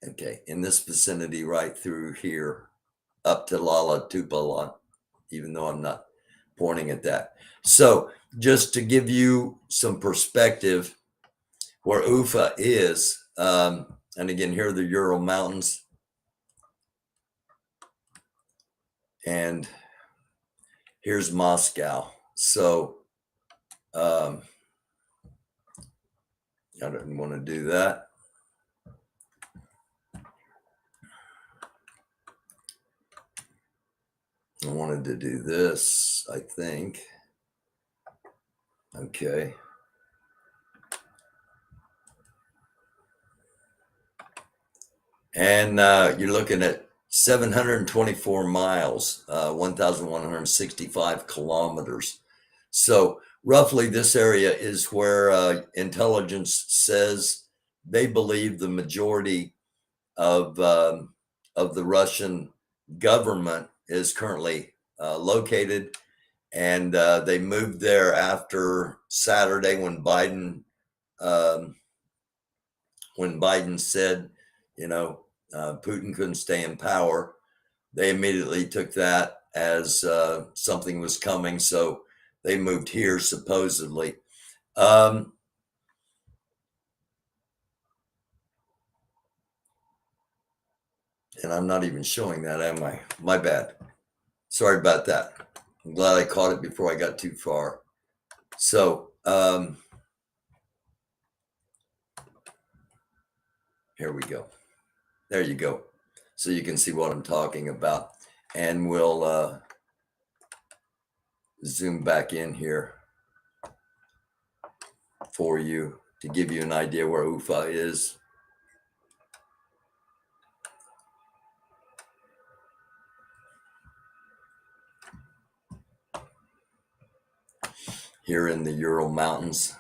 okay, in this vicinity right through here up to Lala Tupala, even though I'm not pointing at that. So just to give you some perspective where Ufa is, and again, here are the Ural Mountains, and here's Moscow. So I didn't want to do that. I wanted to do this, I think. Okay. And you're looking at 724 miles, 1,165 kilometers. So roughly this area is where intelligence says they believe the majority of the Russian government is currently located. And they moved there after Saturday when Biden said, Putin couldn't stay in power. They immediately took that as something was coming. So they moved here, supposedly. And I'm not even showing that, am I? My bad. Sorry about that. I'm glad I caught it before I got too far. So here we go. There you go. So you can see what I'm talking about. And we'll zoom back in here for you to give you an idea where Ufa is. Here in the Ural Mountains.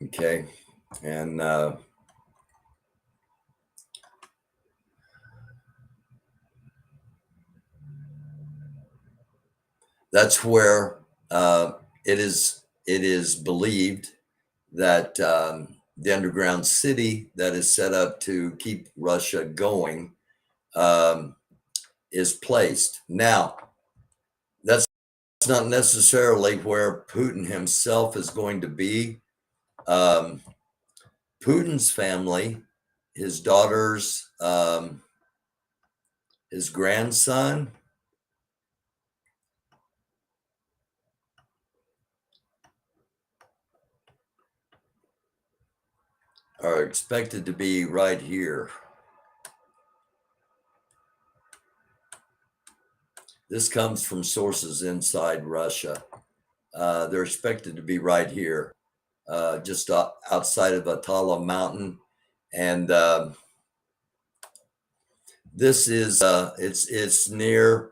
Okay, and that's where it is believed that the underground city that is set up to keep Russia going is placed. Now, that's not necessarily where Putin himself is going to be. Putin's family, his daughters, his grandson, are expected to be right here. This comes from sources inside Russia. They're expected to be right here, just outside of Atala Mountain. And this is, it's near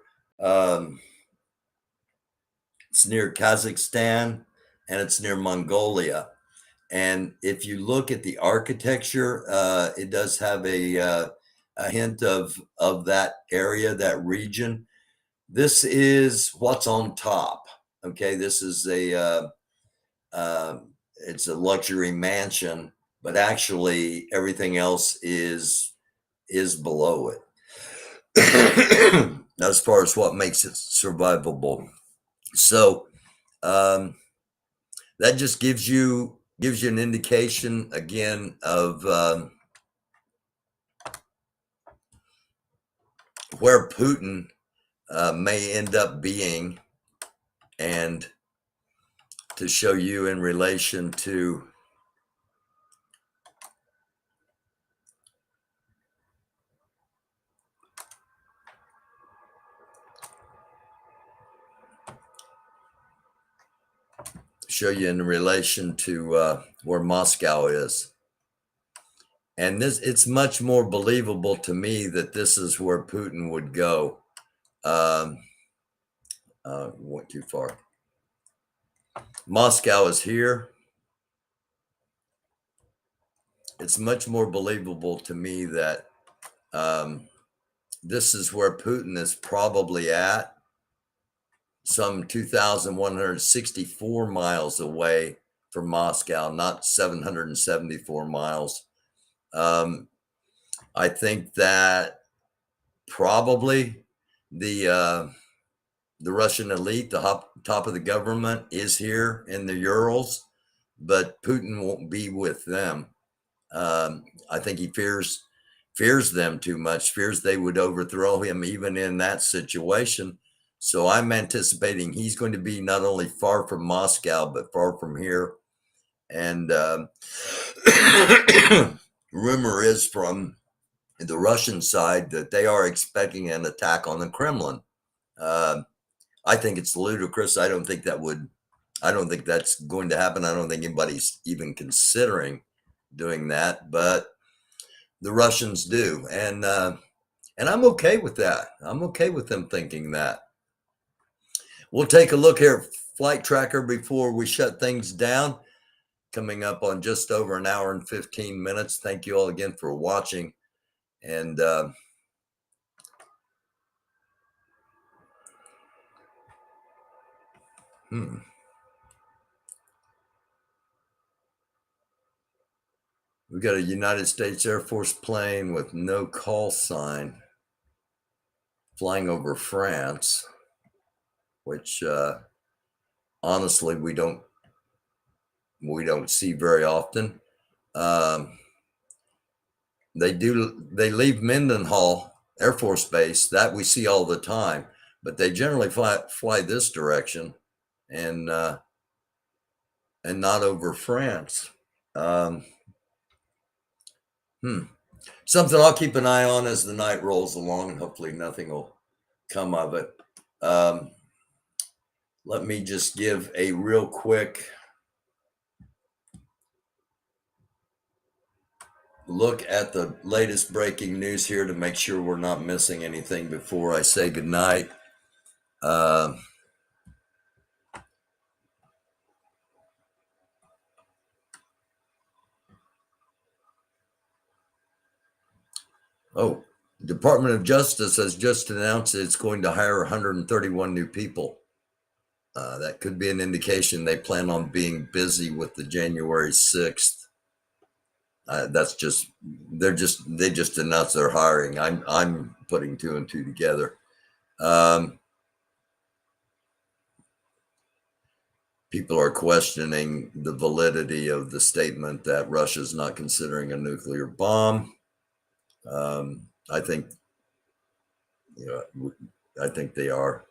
Kazakhstan, and it's near Mongolia. And if you look at the architecture, it does have a hint of that area, that region. This is what's on top. Okay, this is it's a luxury mansion, but actually everything else is below it. As far as what makes it survivable. So that just gives you an indication again of where Putin may end up being, and to show you in relation to where Moscow is. And it's much more believable to me that this is where Putin would go. Went too far. Moscow is here. It's much more believable to me that this is where Putin is probably at, some 2,164 miles away from Moscow, not 774 miles. I think that probably the Russian elite, the top of the government, is here in the Urals, but Putin won't be with them. I think he fears them too much, fears they would overthrow him even in that situation. So I'm anticipating he's going to be not only far from Moscow, but far from here. And rumor is from the Russian side that they are expecting an attack on the Kremlin. I think it's ludicrous. I don't think that's going to happen. I don't think anybody's even considering doing that, but the Russians do. And I'm okay with that. I'm okay with them thinking that. We'll take a look here at Flight Tracker before we shut things down. Coming up on just over an hour and 15 minutes. Thank you all again for watching. And we got a United States Air Force plane with no call sign flying over France, which honestly we don't see very often. They leave Mendenhall Air Force Base, that we see all the time, but they generally fly this direction and not over France. Something I'll keep an eye on as the night rolls along, and hopefully nothing will come of it. Let me just give a real quick look at the latest breaking news here to make sure we're not missing anything before I say goodnight. Department of Justice has just announced it's going to hire 131 new people. That could be an indication they plan on being busy with the January 6th. They just announced they're hiring. I'm putting two and two together. People are questioning the validity of the statement that Russia's not considering a nuclear bomb. I think they are.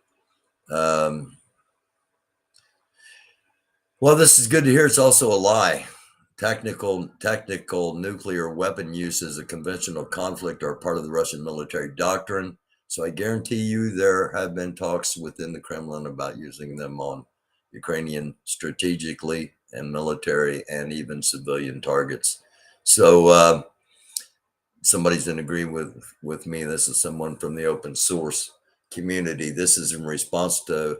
Well, this is good to hear. It's also a lie. Technical nuclear weapon use as a conventional conflict are part of the Russian military doctrine. So I guarantee you there have been talks within the Kremlin about using them on Ukrainian strategically and military and even civilian targets. So somebody's in agreement with me. This is someone from the open source community. This is in response to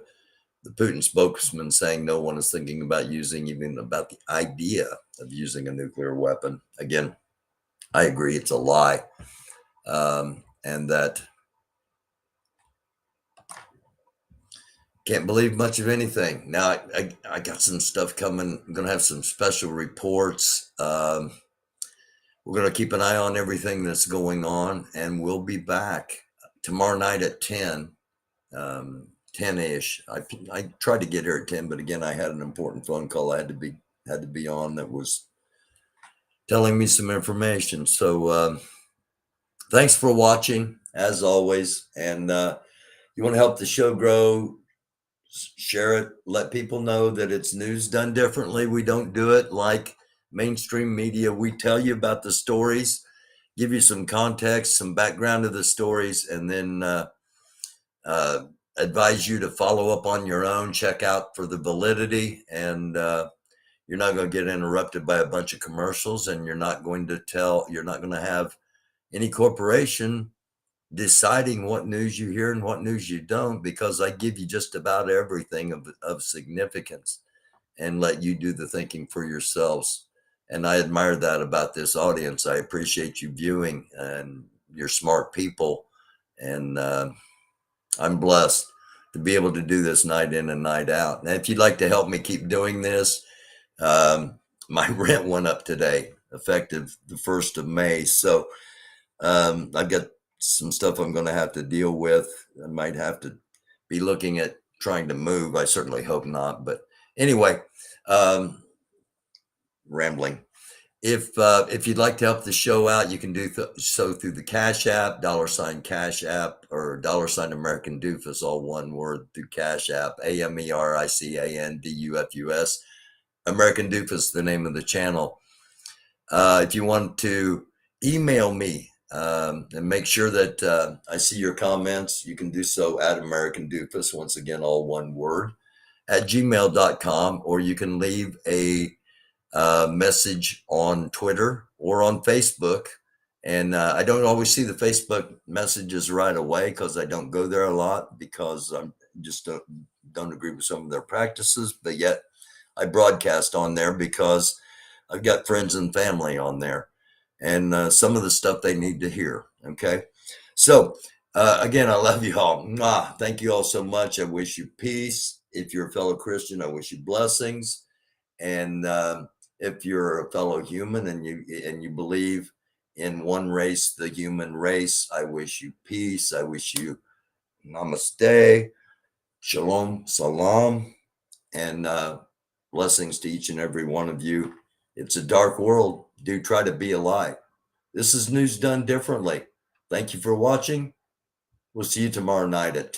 the Putin spokesman saying no one is thinking about even about the idea of using a nuclear weapon. Again, I agree it's a lie. And that can't believe much of anything. Now, I got some stuff coming. I'm going to have some special reports. We're going to keep an eye on everything that's going on, and we'll be back tomorrow night at 10. 10-ish. I tried to get here at 10, but again, I had an important phone call I had to be on that was telling me some information. So thanks for watching, as always. And you want to help the show grow, share it, let people know that it's news done differently. We don't do it like mainstream media. We tell you about the stories, give you some context, some background of the stories, and then advise you to follow up on your own, check out for the validity, and you're not going to get interrupted by a bunch of commercials, and you're not going to have any corporation deciding what news you hear and what news you don't, because I give you just about everything of significance and let you do the thinking for yourselves. And I admire that about this audience. I appreciate you viewing, and you're smart people. And I'm blessed to be able to do this night in and night out. And if you'd like to help me keep doing this, my rent went up today, effective the 1st of May. So I've got some stuff I'm going to have to deal with. I might have to be looking at trying to move. I certainly hope not. But anyway, rambling. If you'd like to help the show out, you can do so through the Cashapp, $ Cashapp, or $ American Doofus, all one word, through Cashapp, AMERICANDUFUS. American Doofus, the name of the channel. If you want to email me and make sure that I see your comments, you can do so at American Doofus, once again, all one word, at gmail.com, or you can leave a message on Twitter or on Facebook. And I don't always see the Facebook messages right away because I don't go there a lot, because I just don't agree with some of their practices. But yet I broadcast on there because I've got friends and family on there, and some of the stuff they need to hear. Okay. So again, I love you all. Thank you all so much. I wish you peace. If you're a fellow Christian, I wish you blessings. And if you're a fellow human and you believe in one race, the human race, I wish you peace. I wish you namaste, shalom, salam, and blessings to each and every one of you. It's a dark world. Do try to be a light. This is News Done Differently. Thank you for watching. We'll see you tomorrow night at 10.